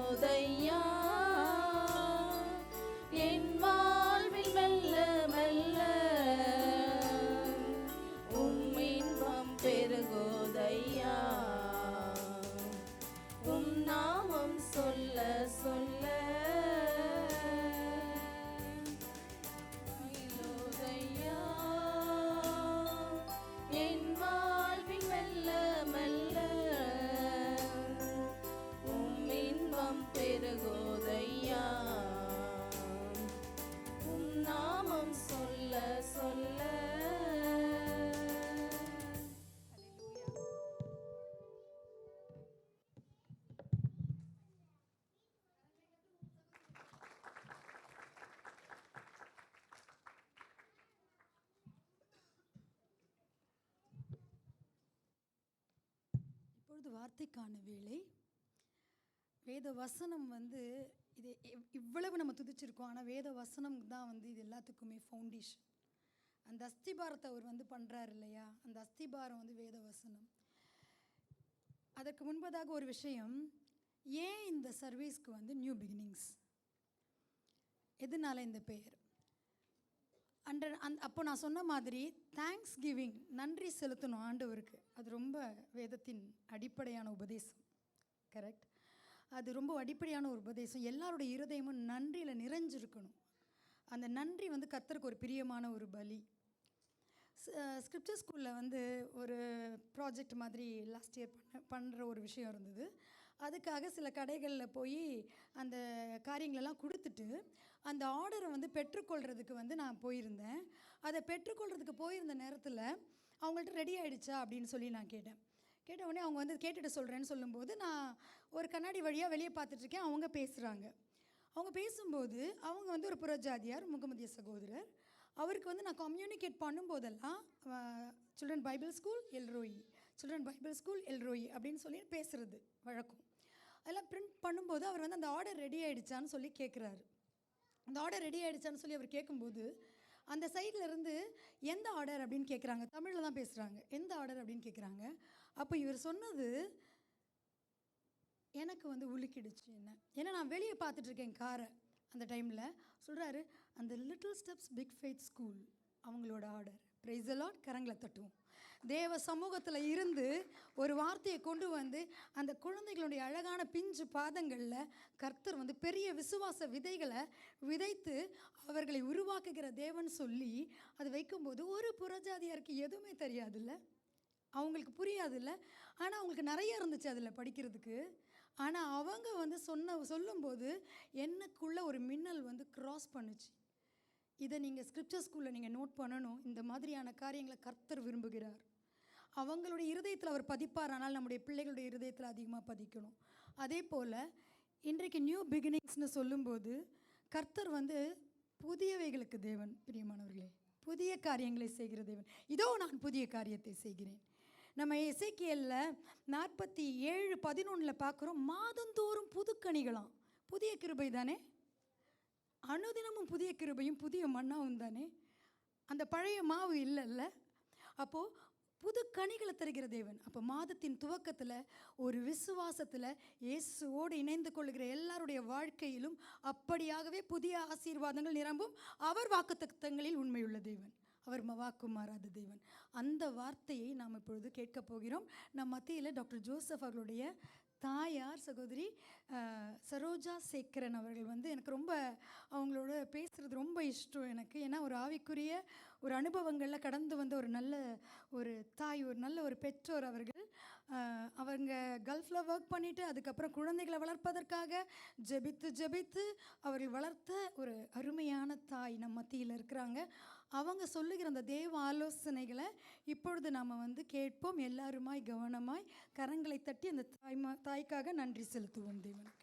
[SPEAKER 4] பெருகுதையா என் வாழ்வில் மெல்ல மெல்ல உம் இன்பம் பெருகுதையா உம் நாமம் சொல்ல சொல்ல மகிழுதையா என் வாழ்வில் மெல்ல மெல்ல உம் இன்பம் பெருகுதையா உம் நாமம் சொல்ல சொல்ல.
[SPEAKER 2] இப்பொழுது வார்த்தைக்கான வேளை. வேத வசனம் வந்து இது இவ்வளவு நம்ம துதிச்சிருக்கோம், ஆனால் வேத வசனம் தான் வந்து இது எல்லாத்துக்குமே ஃபவுண்டேஷன். அந்த அஸ்திபாரத்தை அவர் வந்து பண்ணுறாரு இல்லையா, அந்த அஸ்திபாரம் வந்து வேத வசனம். அதற்கு முன்பதாக ஒரு விஷயம், ஏன் இந்த சர்வீஸ்க்கு வந்து நியூ பிகினிங்ஸ், எதனால இந்த பெயர் அப்போ நான் சொன்ன மாதிரி தேங்க்ஸ் கிவிங், நன்றி செலுத்தணும் ஆண்டவருக்கு. அது ரொம்ப வேதத்தின் அடிப்படையான உபதேசம். கரெக்ட், அது ரொம்ப அடிப்படையான ஒரு உபதேசம். எல்லாருடைய இருதயமும் நன்றியில் நிறைஞ்சிருக்கணும். அந்த நன்றி வந்து கர்த்தருக்கு ஒரு பிரியமான ஒரு பலி. ஸ்கிரிப்சர் ஸ்கூலில் வந்து ஒரு ப்ராஜெக்ட் மாதிரி லாஸ்ட் இயர் பண்ணுற ஒரு விஷயம் இருந்தது. அதுக்காக சில கடைகளில் போய் அந்த காரியங்களெல்லாம் கொடுத்துட்டு அந்த ஆர்டரை வந்து பெற்றுக்கொள்கிறதுக்கு வந்து நான் போயிருந்தேன். அதை பெற்றுக்கொள்கிறதுக்கு போயிருந்த நேரத்தில் அவங்கள்ட்ட ரெடி ஆகிடுச்சா அப்படின்னு சொல்லி நான் கேட்டேன். கேட்ட உடனே அவங்க வந்து கேட்டுட்டு சொல்கிறேன்னு சொல்லும்போது நான் ஒரு கண்ணாடி வழியாக வெளியே பார்த்துட்ருக்கேன். அவங்க பேசுகிறாங்க. அவங்க பேசும்போது அவங்க வந்து ஒரு புறஜாதியார், முகமதிய சகோதரர். அவருக்கு வந்து நான் கம்யூனிகேட் பண்ணும்போதெல்லாம் children Bible school Elroi, children Bible school Elroi அப்படின்னு சொல்லி பேசுகிறது வழக்கம். அதெல்லாம் பிரிண்ட் பண்ணும்போது அவர் வந்து அந்த ஆர்டர் ரெடி ஆகிடுச்சான்னு சொல்லி கேட்குறாரு. அந்த ஆர்டர் ரெடி ஆகிடுச்சான்னு சொல்லி அவர் கேட்கும்போது அந்த சைடில் இருந்து எந்த ஆர்டர் அப்படின்னு கேட்குறாங்க. தமிழில் தான் பேசுகிறாங்க. எந்த ஆர்டர் அப்படின்னு கேட்குறாங்க. அப்போ இவர் சொன்னது எனக்கு வந்து உலுக்கிடுச்சு. ஏன்னா நான் வெளியே பார்த்துட்ருக்கேன் காரை. அந்த டைமில் சொல்கிறாரு, அந்த little steps big faith school அவங்களோட ஆர்டர். Praise the lord. கரங்களை தட்டுவோம். தேவ சமூகத்தில் இருந்து ஒரு வார்த்தையை கொண்டு வந்து அந்த குழந்தைகளுடைய அழகான பிஞ்சு பாதங்களில் கர்த்தர் வந்து பெரிய விசுவாச விதைகளை விதைத்து அவர்களை உருவாக்குகிற தேவன் சொல்லி அது வைக்கும்போது ஒரு புறஜாதியாருக்கு எதுவுமே தெரியாதுல்ல, அவங்களுக்கு புரியாதுல்ல. ஆனால் அவங்களுக்கு நிறைய இருந்துச்சு அதில் படிக்கிறதுக்கு. ஆனால் அவங்க வந்து சொல்லும்போது எனக்குள்ள ஒரு மின்னல் வந்து கிராஸ் பண்ணுச்சு. இதை நீங்கள் ஸ்கிரிப்சர் ஸ்கூலில் நீங்கள் நோட் பண்ணணும். இந்த மாதிரியான காரியங்களை கர்த்தர் விரும்புகிறார். அவங்களுடைய இருதயத்தில் அவர் பதிப்பார். ஆனால் நம்முடைய பிள்ளைகளுடைய இருதயத்தில் அதிகமாக பதிக்கணும். அதே போல் இன்றைக்கு நியூ பிகினிங்ஸ்னு சொல்லும்போது கர்த்தர் வந்து புதியவைகளுக்கு தேவன். பிரியமானவர்களே, புதிய காரியங்களை செய்கிற தேவன். இதோ நான் புதிய காரியத்தை செய்கிறேன். நம்ம எசேக்கியேலில் 47:11 பார்க்குறோம், மாதந்தோறும் புதுக்கனிகளாம். புதிய கிருபை தானே, அனுதினமும் புதிய கிருபையும் புதிய மன்னாவும் தானே, அந்த பழைய மாவு இல்லைல்ல. அப்போது புது கனிகளை தருகிற தேவன். அப்போ மாதத்தின் துவக்கத்தில் ஒரு விசுவாசத்தில் இயேசுவோடு இணைந்து கொள்கிற எல்லாருடைய வாழ்க்கையிலும் அப்படியாகவே புதிய ஆசீர்வாதங்கள் நிரம்பும். அவர் வாக்குத்தத்தங்களில் உண்மையுள்ள தேவன், அவர் வாக்கு மாறாத தேவன். அந்த வார்த்தையை நாம் இப்பொழுது கேட்க போகிறோம். நம் மத்தியில் டாக்டர் ஜோசப் அவர்களுடைய தாயார் சகோதரி சரோஜா சேகரன் அவர்கள் வந்து எனக்கு ரொம்ப அவங்களோட பேசுகிறது ரொம்ப இஷ்டம் எனக்கு. ஏன்னா ஒரு ஆவிக்குரிய ஒரு அனுபவங்களில் கடந்து வந்த ஒரு நல்ல ஒரு தாய், ஒரு நல்ல ஒரு பெற்றோர் அவர்கள். அவங்க கல்ஃபில் ஒர்க் பண்ணிவிட்டு அதுக்கப்புறம் குழந்தைகளை வளர்ப்பதற்காக ஜெபித்து அவர்கள் வளர்த்த ஒரு அருமையான தாய் நம் மத்தியில் இருக்கிறாங்க. அவங்க சொல்லுகிற அந்த தேவ ஆலோசனைகளை இப்பொழுது நாம் வந்து கேட்போம். எல்லாருமாய் கவனமாய் கரங்களை தட்டி அந்த தாய்க்காக நன்றி செலுத்துவோம் தேவனுக்கு.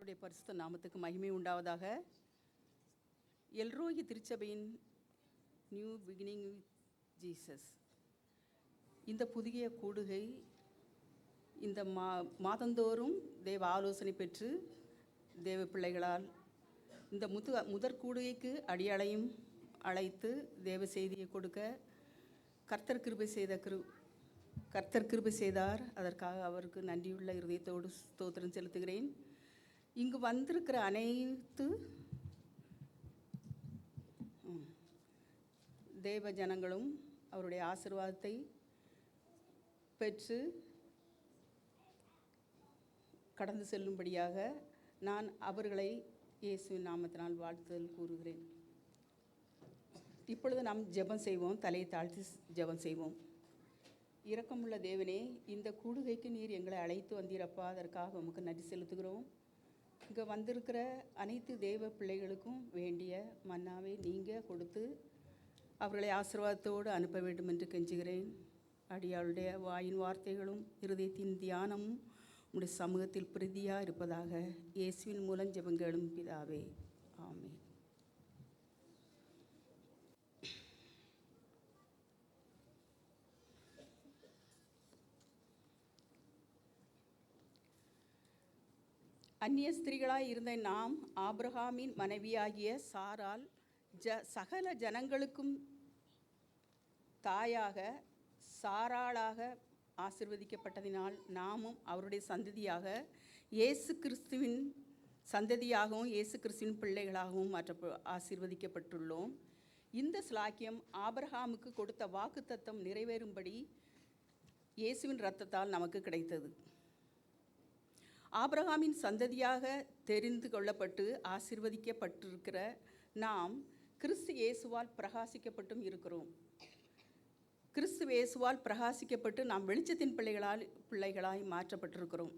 [SPEAKER 5] கர்த்தருடைய பரிசுத்த நாமத்துக்கு மகிமை உண்டாவதாக. எல்ரோகி திருச்சபையின் நியூ பிகினிங் வித் ஜீசஸ் இந்த புதிய கூடுகை இந்த மாதந்தோறும் தேவ ஆலோசனை பெற்று தேவ பிள்ளைகளால் இந்த முதற் கூடுகைக்கு அடியாளையும் அழைத்து தேவ செய்தியை கொடுக்க கர்த்தர் கிருபை செய்தார். அதற்காக அவருக்கு நன்றியுள்ள இருதயத்தோடு ஸ்தோத்திரம் செலுத்துகிறேன். இங்கு வந்திருக்கிற அனைத்து தேவ ஜனங்களும் அவருடைய ஆசீர்வாதத்தை பெற்று கடந்து செல்லும்படியாக நான் அவர்களை இயேசுவின் நாமத்தினால் வாழ்த்துதல் கூறுகிறேன். இப்பொழுது நாம் ஜெபம் செய்வோம். தலையை தாழ்த்தி ஜெபம் செய்வோம். இரக்கமுள்ள தேவனே, இந்த கூடுகைக்கு நீர் எங்களை அழைத்து வந்தீரப்பா, அதற்காக உமக்கு நன்றி செலுத்துகிறோம். இங்கே வந்திருக்கிற அனைத்து தேவ பிள்ளைகளுக்கும் வேண்டிய மன்னாவை நீங்கள் கொடுத்து அவர்களை ஆசீர்வாதத்தோடு அனுப்ப வேண்டும் என்று கெஞ்சுகிறேன். அடியாளுடைய வாயின் வார்த்தைகளும் இருதயத்தின் தியானமும் உடைய சமூகத்தில் பிரதியாக இருப்பதாக இயேசுவின் மூலம் ஜெபங்களும் பிதாவே, ஆமென். அந்நிய ஸ்திரீகளாய் இருந்த நாம் ஆபிரகாமின் மனைவியாகிய சாரால் சகல ஜனங்களுக்கும் தாயாக சாராளாக ஆசீர்வதிக்கப்பட்டதினால் நாமும் அவருடைய சந்ததியாக இயேசு கிறிஸ்துவின் சந்ததியாகவும் இயேசு கிறிஸ்துவின் பிள்ளைகளாகவும் ஆசீர்வதிக்கப்பட்டுள்ளோம். இந்த ஸ்லாக்கியம் ஆபிரகாமுக்கு கொடுத்த வாக்குத்தத்தம் நிறைவேறும்படி இயேசுவின் இரத்தத்தால் நமக்கு கிடைத்தது. ஆபிரகாமின் சந்ததியாக தெரிந்து கொள்ளப்பட்டு ஆசீர்வதிக்கப்பட்டிருக்கிற நாம் கிறிஸ்து இயேசுவால் பிரகாசிக்கப்பட்டும் இருக்கிறோம். கிறிஸ்து இயேசுவால் பிரகாசிக்கப்பட்டு நாம் வெளிச்சத்தின் பிள்ளைகளாய் மாற்றப்பட்டிருக்கிறோம்.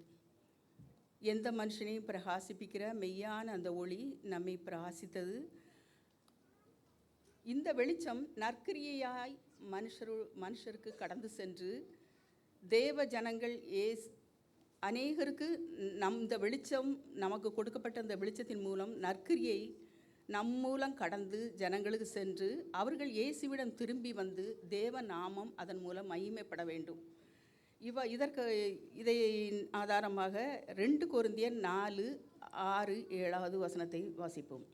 [SPEAKER 5] எந்த மனுஷனையும் பிரகாசிப்பிக்கிற மெய்யான அந்த ஒளி நம்மை பிரகாசித்தது. இந்த வெளிச்சம் நற்கிரியையாய் மனுஷருக்கு கடந்து சென்று தேவ ஜனங்கள் அநேகருக்கு இந்த வெளிச்சம் நமக்கு கொடுக்கப்பட்ட இந்த வெளிச்சத்தின் மூலம் நற்கிரியை நம் மூலம் கடந்து ஜனங்களுக்கு சென்று அவர்கள் இயேசுவிடம் திரும்பி வந்து தேவ நாமம் அதன் மூலம் மகிமைப்பட வேண்டும். இதை ஆதாரமாக 2 கொரிந்தியர் 4:6-7 வசனத்தை வாசிப்போம்.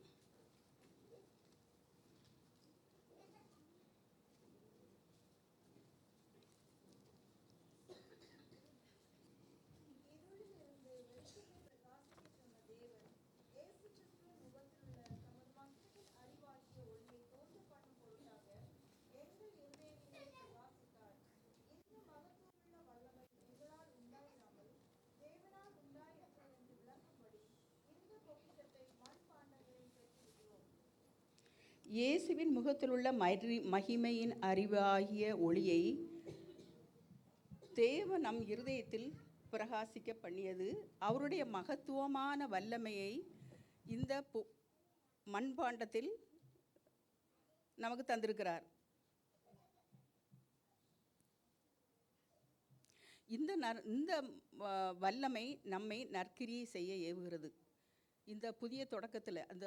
[SPEAKER 5] இயேசுவின் முகத்திலுள்ள மகிமையின் அறிவாகிய ஒளியை தேவ நம் இருதயத்தில் பிரகாசிக்க பண்ணியது. அவருடைய மகத்துவமான வல்லமையை இந்த மண்பாண்டத்தில் நமக்கு தந்திருக்கிறார். இந்த வல்லமை நம்மை நற்கிரியை செய்ய ஏவுகிறது. இந்த புதிய தொடக்கத்தில் அந்த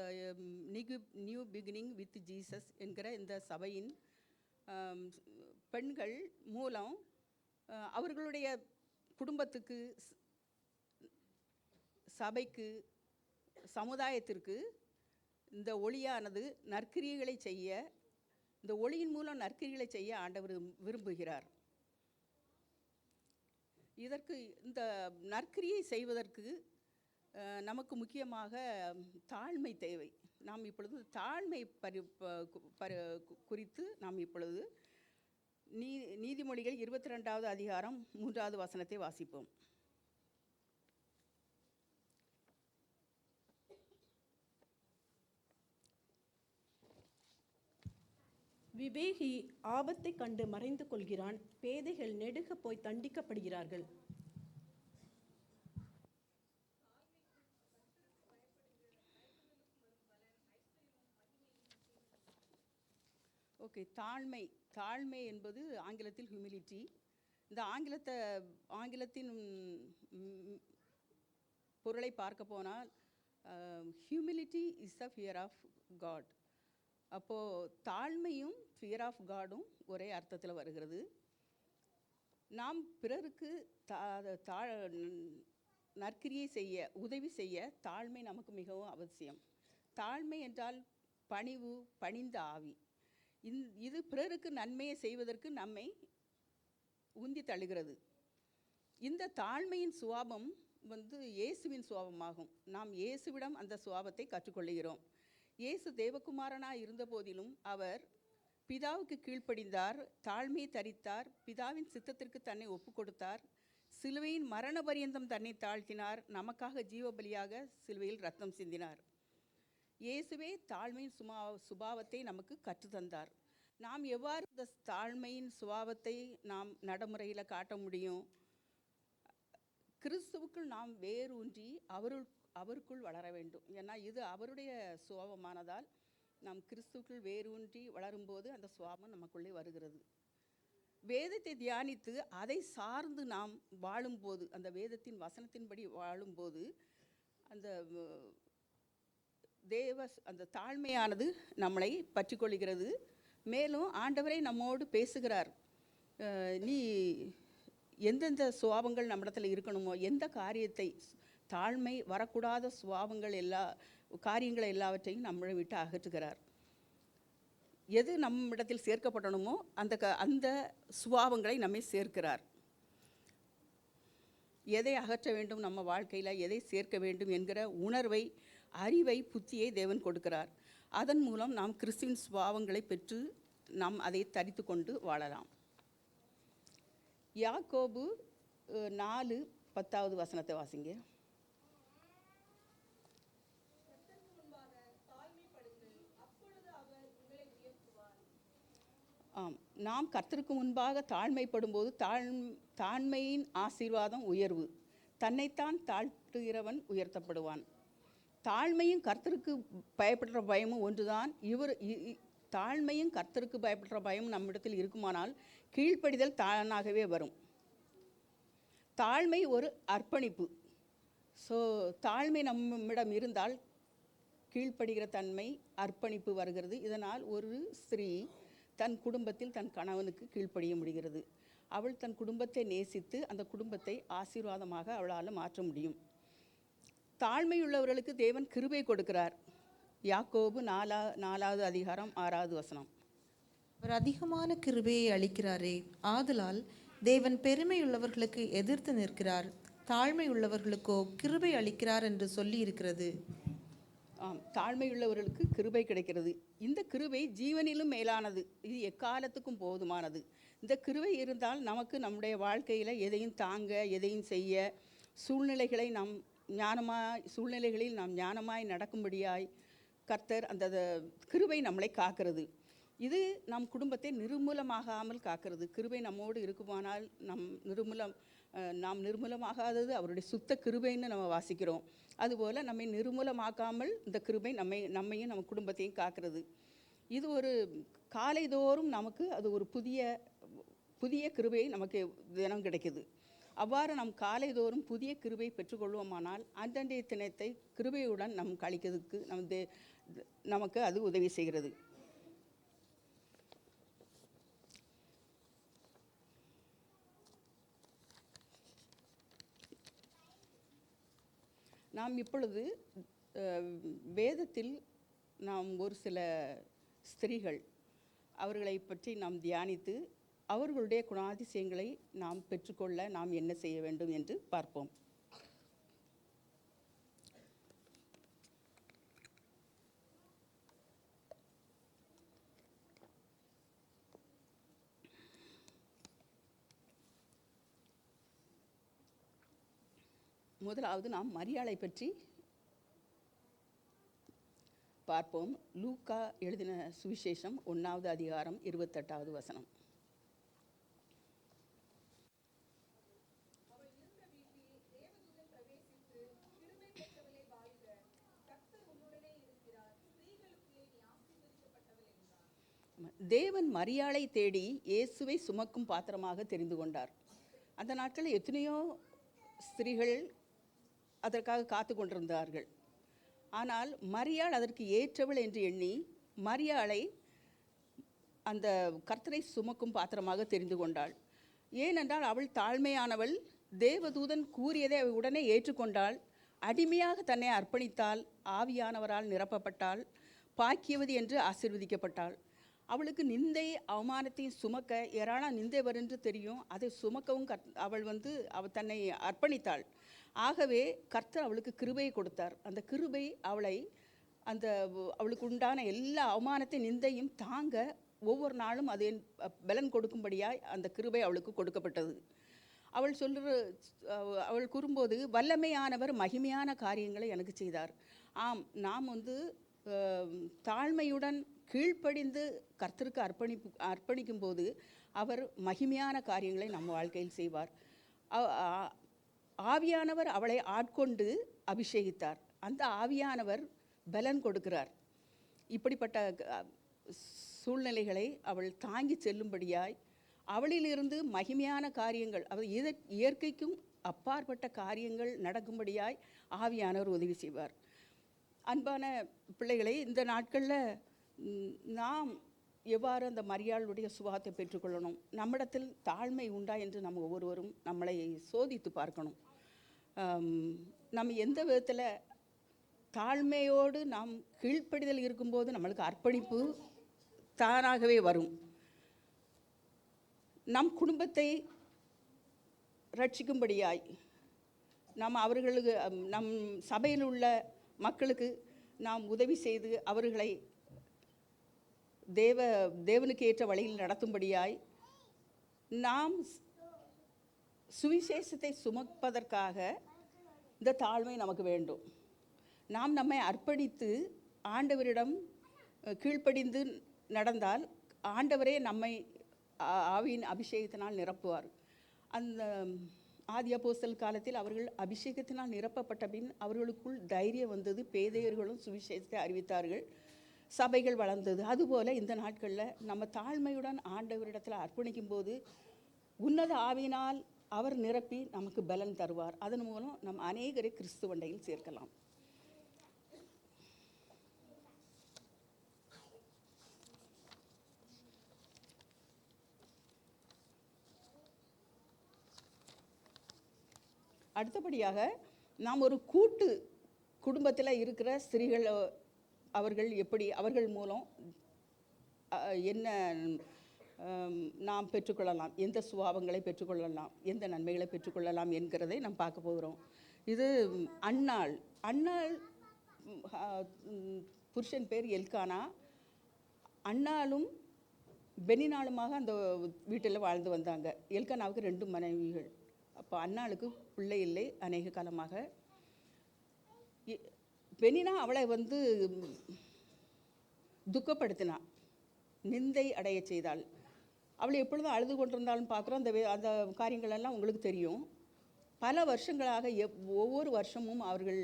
[SPEAKER 5] நியூ பிகினிங் வித் ஜீசஸ் என்கிற இந்த சபையின் பெண்கள் மூலம் அவர்களுடைய குடும்பத்துக்கு, சபைக்கு, சமுதாயத்திற்கு இந்த ஒளியானது நற்கிரியைகளை செய்ய, இந்த ஒளியின் மூலம் நற்கிரியைகளை செய்ய ஆண்டவர் விரும்புகிறார். இந்த நற்கிரியை செய்வதற்கு நமக்கு முக்கியமாக தாழ்மை தேவை. நாம் இப்பொழுது தாழ்மை குறித்து நாம் இப்பொழுது நீதிமொழிகள் 22வது அதிகாரம் 3வது வசனத்தை வாசிப்போம்.
[SPEAKER 6] விவேகி ஆபத்தை கண்டு மறைந்து கொள்கிறான், பேதைகள் நெடுக போய் தண்டிக்கப்படுகிறார்கள்.
[SPEAKER 5] ஓகே, தாழ்மை என்பது ஆங்கிலத்தில் ஹியூமிலிட்டி. இந்த ஆங்கிலத்தின் பொருளை பார்க்க போனால் humility is the fear of God. அப்போது தாழ்மையும் ஃபியர் ஆஃப் காடும் ஒரே அர்த்தத்தில் வருகிறது. நாம் பிறருக்கு நற்கிரியை செய்ய உதவி செய்ய தாழ்மை நமக்கு மிகவும் அவசியம். தாழ்மை என்றால் பணிவு, பணிந்த ஆவி. இது பிறருக்கு நன்மையை செய்வதற்கு நம்மை உந்தி தள்ளுகிறது. இந்த தாழ்மையின் சுபாவம் இயேசுவின் சுபாவமாகும். நாம் இயேசுவிடம் அந்த சுபாவத்தை கற்றுக்கொள்கிறோம். இயேசு தேவகுமாரனாக இருந்த போதிலும் அவர் பிதாவுக்கு கீழ்ப்படிந்தார், தாழ்மையை தரித்தார், பிதாவின் சித்தத்திற்கு தன்னை ஒப்பு கொடுத்தார், சிலுவையின் மரண பரியந்தம் தன்னை தாழ்த்தினார், நமக்காக ஜீவபலியாக சிலுவையில் ரத்தம் சிந்தினார். இயேசுவே தாழ்மையின் சுபாவத்தை நமக்கு கற்றுத்தந்தார். நாம் எவ்வாறு இந்த தாழ்மையின் சுபாவத்தை நாம் நடைமுறையில் காட்ட முடியும்? கிறிஸ்துவுக்குள் நாம் வேரூன்றி அவருக்குள் வளர வேண்டும். ஏன்னா இது அவருடைய சுபாவமானதால் நாம் கிறிஸ்துவுக்குள் வேரூன்றி வளரும்போது அந்த சுபாவம் நமக்குள்ளே வருகிறது. வேதத்தை தியானித்து அதை சார்ந்து நாம் வாழும்போது, அந்த வேதத்தின் வசனத்தின்படி வாழும்போது அந்த தாழ்மையானது நம்மளை பற்றிக்கொள்கிறது. மேலும் ஆண்டவரை நம்மோடு பேசுகிறார். நீ எந்தெந்த சுபாவங்கள் நம்மிடத்தில் இருக்கணுமோ, எந்த காரியத்தை தாழ்மை வரக்கூடாத சுபாவங்கள் காரியங்களை எல்லாவற்றையும் நம்மளை விட்டு அகற்றுகிறார். எது நம்மிடத்தில் சேர்க்கப்படணுமோ அந்த சுபாவங்களை நம்மை சேர்க்கிறார். எதை அகற்ற வேண்டும் நம்ம வாழ்க்கையில், எதை சேர்க்க வேண்டும் என்கிற உணர்வை, அறிவை, புத்தியை தேவன் கொடுக்கிறார். அதன் மூலம் நாம் கிறிஸ்துவின் சுபாவங்களை பெற்று நாம் அதை தரித்து கொண்டு வாழலாம். யாக்கோபு 4:10 வசனத்தை வாசிங்க. நாம் கர்த்தருக்கு முன்பாக தாழ்மைப்படும்போது தாழ்மையின் ஆசீர்வாதம் உயர்வு. தன்னைத்தான் தாழ்த்துகிறவன் உயர்த்தப்படுவான். தாழ்மையும் கர்த்தருக்கு பயப்படுற பயமும் ஒன்றுதான். தாழ்மையும் கர்த்தருக்கு பயப்படுற பயமும் நம்மிடத்தில் இருக்குமானால் கீழ்ப்படிதல் தானாகவே வரும். தாழ்மை ஒரு அர்ப்பணிப்பு. தாழ்மை நம்மிடம் இருந்தால் கீழ்ப்படுகிற தன்மை, அர்ப்பணிப்பு வருகிறது. இதனால் ஒரு ஸ்திரீ தன் குடும்பத்தில் தன் கணவனுக்கு கீழ்ப்படிய முடிகிறது. அவள் தன் குடும்பத்தை நேசித்து அந்த குடும்பத்தை ஆசீர்வாதமாக அவளால் மாற்ற முடியும். தாழ்மையுள்ளவர்களுக்கு தேவன் கிருபை கொடுக்கிறார். யாக்கோபு 4வது அதிகாரம் 6வது வசனம்.
[SPEAKER 7] அவர் அதிகமான கிருபையை அளிக்கிறாரே, ஆதலால் தேவன் பெருமையுள்ளவர்களுக்கு எதிர்த்து நிற்கிறார், தாழ்மை உள்ளவர்களுக்கோ கிருபை அளிக்கிறார் என்று சொல்லி இருக்கிறது.
[SPEAKER 5] தாழ்மையுள்ளவர்களுக்கு கிருபை கிடைக்கிறது. இந்த கிருபை ஜீவனிலும் மேலானது. இது எக்காலத்துக்கும் போதுமானது. இந்த கிருபை இருந்தால் நமக்கு நம்முடைய வாழ்க்கையில் எதையும் தாங்க, எதையும் செய்ய, சூழ்நிலைகளில் நாம் ஞானமாய் நடக்கும்படியாய் கர்த்தர் அந்த கிருபை நம்மளை காக்கிறது. இது நம் குடும்பத்தை நிர்மூலமாகாமல் காக்கிறது. கிருபை நம்மோடு இருக்குமானால் நாம் நிர்மூலமாகாதது அவருடைய சுத்த கிருபைன்னு நம்ம வாசிக்கிறோம். அதுபோல் நம்மை நிர்மூலமாக்காமல் இந்த கிருபை நம்மையும் நம்ம குடும்பத்தையும் காக்கிறது. இது ஒரு காலைதோறும் நமக்கு அது ஒரு புதிய கிருபை நமக்கு தினம் கிடைக்குது. அவ்வாறு நாம் காலைதோறும் புதிய கிருபை பெற்றுக்கொள்வோமானால் அன்றைய தினத்தை கிருபையுடன் நம் கழிக்கிறதுக்கு நமக்கு அது உதவி செய்கிறது. நாம் இப்பொழுது வேதத்தில் நாம் ஒரு சில ஸ்திரீகள் அவர்களை பற்றி நாம் தியானித்து அவர்களுடைய குணாதிசயங்களை நாம் பெற்றுக்கொள்ள நாம் என்ன செய்ய வேண்டும் என்று பார்ப்போம். முதலாவது நாம் மரியாளை பற்றி பார்ப்போம். லூக்கா எழுதின சுவிசேஷம் 1வது அதிகாரம் 28வது வசனம். தேவன் மரியாளை தேடி இயேசுவை சுமக்கும் பாத்திரமாக தெரிந்து கொண்டார். அந்த நாட்களில் எத்தனையோ ஸ்திரீகள் அதற்காக காத்து கொண்டிருந்தார்கள். ஆனால் மரியாள் அதற்கு ஏற்றவள் என்று எண்ணி மரியாளை அந்த கர்த்தரை சுமக்கும் பாத்திரமாக தெரிந்து கொண்டாள். ஏனென்றால் அவள் தாழ்மையானவள், தேவதூதன் கூறியதை அவள் உடனே ஏற்றுக்கொண்டாள், அடிமையாக தன்னை அர்ப்பணித்தாள், ஆவியானவரால் நிரப்பப்பட்டாள், பாக்கியவதி என்று ஆசீர்வதிக்கப்பட்டாள். அவளுக்கு நிந்தை அவமானத்தையும் சுமக்க ஏராளம் நிந்தை வரென்று தெரியும், அதை சுமக்கவும் அவள் தன்னை அர்ப்பணித்தாள். ஆகவே கர்த்தர் அவளுக்கு கிருபையை கொடுத்தார். அந்த கிருபை அவளுக்கு உண்டான எல்லா அவமானத்தை நிந்தையும் தாங்க ஒவ்வொரு நாளும் அது பலன் கொடுக்கும்படியாய் அந்த கிருபை அவளுக்கு கொடுக்கப்பட்டது. அவள் கூறும்போது, வல்லமையானவர் மகிமையான காரியங்களை எனக்கு செய்தார். ஆம், நாம் தாழ்மையுடன் கீழ்ப்படிந்து கர்த்தருக்கு அர்ப்பணிக்கும் போது அவர் மகிமையான காரியங்களை நம்ம வாழ்க்கையில் செய்வார். ஆவியானவர் அவளை ஆட்கொண்டு அபிஷேகித்தார். அந்த ஆவியானவர் பலன் கொடுக்கிறார். இப்படிப்பட்ட சூழ்நிலைகளை அவள் தாங்கி செல்லும்படியாய் அவளிலிருந்து மகிமையான காரியங்கள், இயற்கைக்கும் அப்பாற்பட்ட காரியங்கள் நடக்கும்படியாய் ஆவியானவர் உதவி செய்வார். அன்பான பிள்ளைகளை, இந்த நாட்களில் நாம் எவ்வாறு அந்த மரியாளுடைய சுபாவத்தை பெற்றுக்கொள்ளணும், நம்மிடத்தில் தாழ்மை உண்டா என்று நம்ம ஒவ்வொருவரும் நம்மளை சோதித்து பார்க்கணும். நம்ம எந்த விதத்தில் தாழ்மையோடு நாம் கீழ்ப்படிதல் இருக்கும்போது நம்மளுக்கு அர்ப்பணிப்பு தானாகவே வரும். நம் குடும்பத்தை ரட்சிக்கும்படியாய் அவர்களுக்கு நம் சபையில் உள்ள மக்களுக்கு நாம் உதவி செய்து அவர்களை தேவனுக்கு ஏற்ற வழியில் நடத்தும்படியாய் நாம் சுவிசேஷத்தை சுமப்பதற்காக இந்த தாழ்மை நமக்கு வேண்டும். நாம் நம்மை அர்ப்பணித்து ஆண்டவரிடம் கீழ்ப்படிந்து நடந்தால் ஆண்டவரே நம்மை ஆவியின் அபிஷேகத்தினால் நிரப்புவார். அந்த ஆதி அப்போஸ்தலர் காலத்தில் அவர்கள் அபிஷேகத்தினால் நிரப்பப்பட்ட பின் அவர்களுக்குள் தைரியம் வந்தது, பேதையர்களும் சுவிசேஷத்தை அறிவித்தார்கள், சபைகள் வளர்ந்தது. அதுபோல் இந்த நாட்களில் நம்ம தாழ்மையுடன் ஆண்டவரிடத்தில் அர்ப்பணிக்கும் போது உன்னத ஆவியினால் அவர் நிரப்பி நமக்கு பலன் தருவார். அதன் மூலம் நம் அநேகரை கிறிஸ்துவண்டையில் சேர்க்கலாம். அடுத்தபடியாக நாம் ஒரு கூட்டு குடும்பத்தில் இருக்கிற ஸ்திரீகள் அவர்கள் மூலம் என்ன நாம் பெற்றுக்கொள்ளலாம், எந்த சுபாவங்களை பெற்றுக்கொள்ளலாம், எந்த நன்மைகளை பெற்றுக்கொள்ளலாம் என்கிறதை நாம் பார்க்க போகிறோம். இது அன்னாள் புருஷன் பேர் எல்கானா. அன்னாலும் பெனினாலுமாக அந்த வீட்டில் வாழ்ந்து வந்தாங்க. எல்கானாவுக்கு 2 மனைவிகள். அப்போ அன்னாளுக்கு பிள்ளை இல்லை அநேக காலமாக. பெனினா அவளை துக்கப்படுத்தினான், நிந்தை அடைய செய்தாள். அவளை எப்பொழுதும் அழுது கொண்டிருந்தாலும் பார்க்குறோம். அந்த காரியங்கள் எல்லாம் உங்களுக்கு தெரியும். பல வருஷங்களாக ஒவ்வொரு வருஷமும் அவர்கள்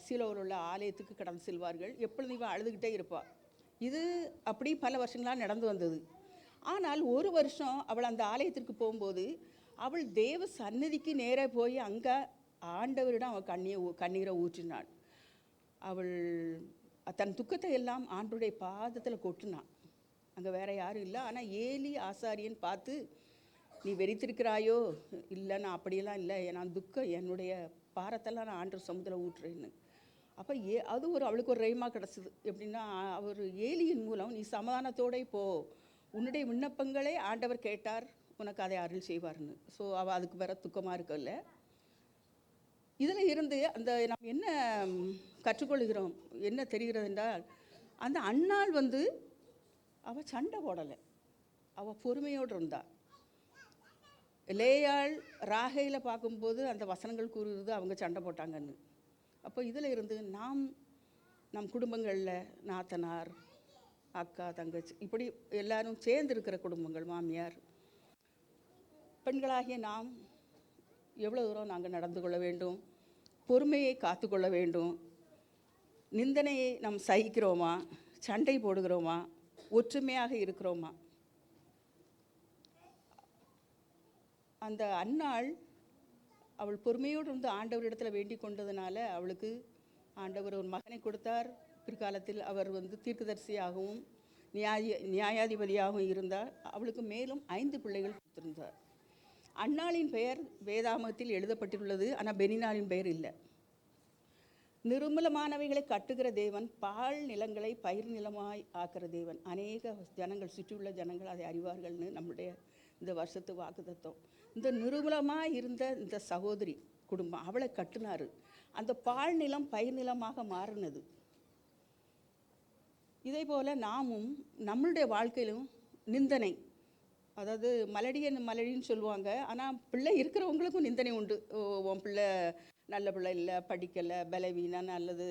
[SPEAKER 5] சீலோவில் உள்ள ஆலயத்துக்கு கடந்து செல்வார்கள். எப்பொழுதும் இவன் அழுதுகிட்டே இருப்பாள். இது அப்படி பல வருஷங்களாக நடந்து வந்தது. ஆனால் ஒரு வருஷம் அவள் அந்த ஆலயத்திற்கு போகும்போது அவள் தேவ சந்நிதிக்கு நேராக போய் அங்கே ஆண்டவரிடம் அவள் கண்ணீரை ஊற்றினாள். அவள் தன் துக்கத்தை எல்லாம் ஆண்டவருடைய பாதத்தில் கொட்டினான். அங்கே வேற யாரும் இல்லை. ஆனால் ஏலி ஆசாரியன் பார்த்து, நீ வெறித்திருக்கிறாயோ? இல்லை, நான் அப்படியெல்லாம் இல்லை, நான் துக்கம் என்னுடைய பாரத்தெல்லாம் நான் ஆண்டவர் சமுதிரம் ஊற்றுறேன்னு. அப்போ அவளுக்கு ஒரு ரைமா கிடச்சிது. எப்படின்னா, அவர் ஏலியின் மூலம் நீ சமாதானத்தோடு போ, உன்னுடைய விண்ணப்பங்களே ஆண்டவர் கேட்டார், உனக்கு அதை அருள் செய்வார்னு. ஸோ அவள் அதுக்கு வேற துக்கமாக இருக்கல. இதில் இருந்து நம்ம என்ன கற்றுக்கொள்கிறோம், என்ன தெரிகிறது என்றால், அந்த அன்னாள் அவள் சண்டை போடலை, அவள் பொறுமையோடு இருந்தாள். லேயாள் ராகையில் பார்க்கும்போது அந்த வசனங்கள் கூறுகிறது அவங்க சண்டை போட்டாங்கன்னு. அப்போ இதில் இருந்து நம் குடும்பங்களில் நாத்தனார், அக்கா, தங்கச்சி, இப்படி எல்லாரும் சேர்ந்து இருக்கிற குடும்பங்கள், மாமியார், பெண்களாகிய நாம் எவ்வளோ தூரம் நாங்கள் நடந்து கொள்ள வேண்டும், பொறுமையை காத்துக்கொள்ள வேண்டும். நிந்தனையை நாம் சகிக்கிறோமா, சண்டை போடுகிறோமா, ஒற்றுமையாக இருக்கிறோமா? அந்த அன்னாள் அவள் பொறுமையோடு இருந்து ஆண்டவரிடத்தில் வேண்டிக் கொண்டதுனால அவளுக்கு ஆண்டவர் ஒரு மகனை கொடுத்தார். பிற்காலத்தில் அவர் வந்து தீர்க்கதரிசியாகவும் நியாயாதிபதியாகவும் இருந்தார். அவளுக்கு மேலும் 5 பிள்ளைகள் கொடுத்திருந்தார். அன்னாளின் பெயர் வேதாகமத்தில் எழுதப்பட்டுள்ளது, ஆனால் பெனினாளின் பெயர் இல்லை. நிர்மலமானவைகளை கட்டுகிற தேவன், பால் நிலங்களை பயிர் நிலமாய் ஆக்கிற தேவன். அநேக ஜனங்கள், சுற்றியுள்ள ஜனங்கள் அதை அறிவார்கள்னு நம்முடைய இந்த வருஷத்து வாக்குத்தத்தம். இந்த நிர்மலமாக இருந்த இந்த சகோதரி குடும்பம் அவளை கட்டுனார். அந்த பால் நிலம் பயிர் நிலமாக மாறினது. இதே போல் நாமும் நம்மளுடைய வாழ்க்கையிலும் நிந்தனை, அதாவது மலடின்னு சொல்லுவாங்க, ஆனால் பிள்ளை இருக்கிறவங்களுக்கும் நிந்தனை உண்டு. உன் பிள்ளை நல்ல பிள்ளை இல்லை, படிக்கலை, பலவீனன் அல்லது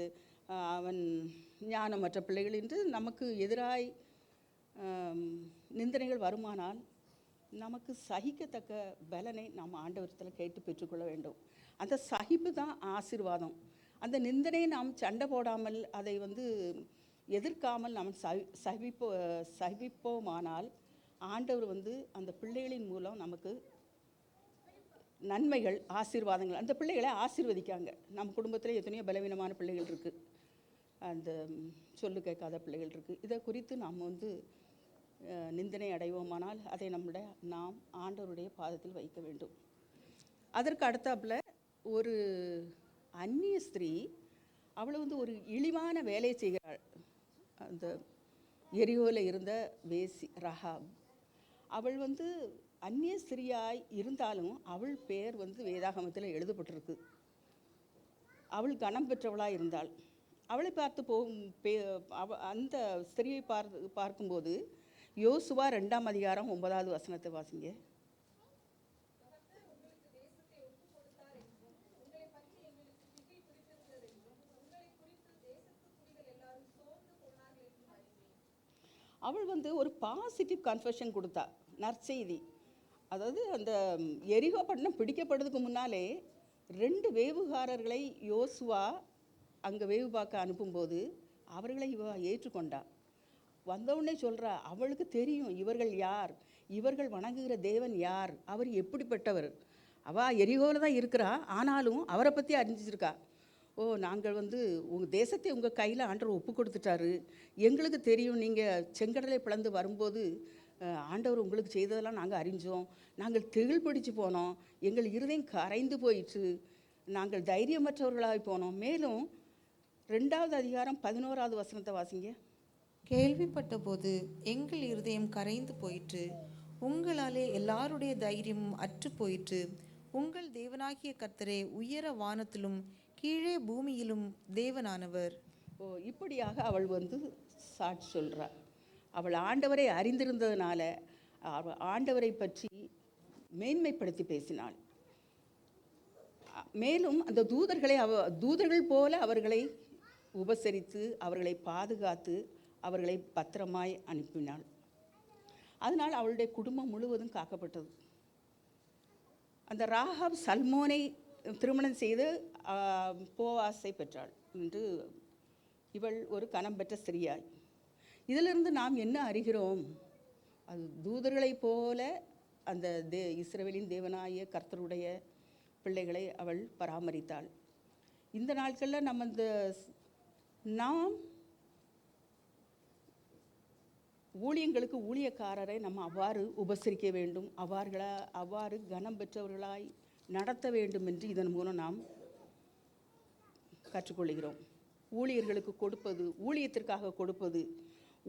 [SPEAKER 5] அவன் ஞானமற்ற பிள்ளைகள் என்று நமக்கு எதிராய் நிந்தனைகள் வருமானால் நமக்கு சகிக்கத்தக்க பலனை நாம் ஆண்டவரத்தில் கேட்டு பெற்றுக்கொள்ள வேண்டும். அந்த சகிப்பு தான் ஆசீர்வாதம். அந்த நிந்தனையை நாம் சண்டை போடாமல் அதை வந்து எதிர்க்காமல் நாம் சகிப்போமானால் ஆண்டவர் வந்து அந்த பிள்ளைகளின் மூலம் நமக்கு நன்மைகள், ஆசீர்வாதங்கள், அந்த பிள்ளைகளை ஆசீர்வதிக்காங்க. நம்ம குடும்பத்தில் எத்தனையோ பலவீனமான பிள்ளைகள் இருக்குது, அந்த சொல்லு கேட்காத பிள்ளைகள் இருக்குது. இதை குறித்து நாம் வந்து நிந்தனை அடைவோமானால் அதை நாம் ஆண்டவருடைய பாதத்தில் வைக்க வேண்டும். அதற்கு அடுத்தாப்புல ஒரு அந்நிய ஸ்திரீ, அவளை வந்து ஒரு இழிவான வேலையை செய்கிறாள். அந்த எரியோவில் இருந்த வேசி ரஹாப், அவள் வந்து அந்நிய ஸ்திரியாய் இருந்தாலும் அவள் பெயர் வந்து வேதாகமத்தில் எழுதப்பட்டிருக்கு. அவள் கனம் பெற்றவளாக இருந்தாள். அவளை பார்த்து அந்த ஸ்திரியை பார்க்கும்போது யோசுவா 2ஆம் அதிகாரம் 9வது வசனத்தை வாசிங்க. அவள் வந்து ஒரு பாசிட்டிவ் கன்ஃபெஷன் கொடுத்தா, நற்செய்தி. அதாவது அந்த எரிகோ பட்டணம் பிடிக்கப்படுறதுக்கு முன்னாலே 2 வேவுகாரர்களை யோசுவா அங்கே வேவு பார்க்க அனுப்பும்போது அவர்களை இவ ஏற்றுக்கொண்டா. வந்தவுடனே சொல்கிறா, அவளுக்கு தெரியும் இவர்கள் யார், இவர்கள் வணங்குகிற தேவன் யார், அவர் எப்படிப்பட்டவர். அவள் எரிகோவில் தான் இருக்கிறா, ஆனாலும் அவரை பற்றி அறிஞ்சிருக்கா. ஓ, நாங்கள் வந்து உங்கள் தேசத்தை உங்கள் கையில் ஆண்டவர் ஒப்பு கொடுத்துட்டாரு, எங்களுக்கு தெரியும், நீங்கள் செங்கடலை பிளந்து வரும்போது ஆண்டவர் உங்களுக்கு செய்ததெல்லாம் நாங்கள் அறிஞ்சோம், நாங்கள் திகில் பிடிச்சு போனோம், எங்கள் இருதயம் கரைந்து போயிற்று, நாங்கள் தைரியமற்றவர்களாக போனோம். மேலும் 2ஆவது அதிகாரம் 11வது வசனத்தை வாசிங்க.
[SPEAKER 7] கேள்விப்பட்ட போது எங்கள் இருதயம் கரைந்து போயிற்று, உங்களாலே எல்லாருடைய தைரியமும் அற்று போயிற்று, உங்கள் தேவனாகிய கர்த்தரே உயர வானத்திலும் கீழே பூமியிலும் தேவனானவர்.
[SPEAKER 5] ஓ, இப்படியாக அவள் வந்து சாட்சி சொல்கிறாள். அவள் ஆண்டவரை அறிந்திருந்ததுனால ஆண்டவரை பற்றி மேன்மைப்படுத்தி பேசினாள். மேலும் அந்த தூதர்கள் போல அவர்களை உபசரித்து அவர்களை பாதுகாத்து அவர்களை பத்திரமாய் அனுப்பினாள். அதனால் அவளுடைய குடும்பம் முழுவதும் காக்கப்பட்டது. அந்த ராகாப் சல்மோனை திருமணம் செய்து போவாசை பெற்றாள் என்று இவள் ஒரு கனம் பெற்ற ஸ்திரியாய். இதிலிருந்து நாம் என்ன அறிகிறோம்? அது தூதர்களைப் போல அந்த இஸ்ரவேலின் தேவனாய கர்த்தருடைய பிள்ளைகளை அவள் பராமரித்தாள். இந்த நாட்களில் நாம் ஊழியங்களுக்கு ஊழியக்காரரை நம்ம அவ்வாறு உபசரிக்க வேண்டும், அவ்வாறு கனம் பெற்றவர்களாய் நடத்த வேண்டும் என்று இதன் மூலம் நாம் கற்றுக்கொள்கிறோம். ஊழியர்களுக்கு கொடுப்பது, ஊழியத்திற்காக கொடுப்பது,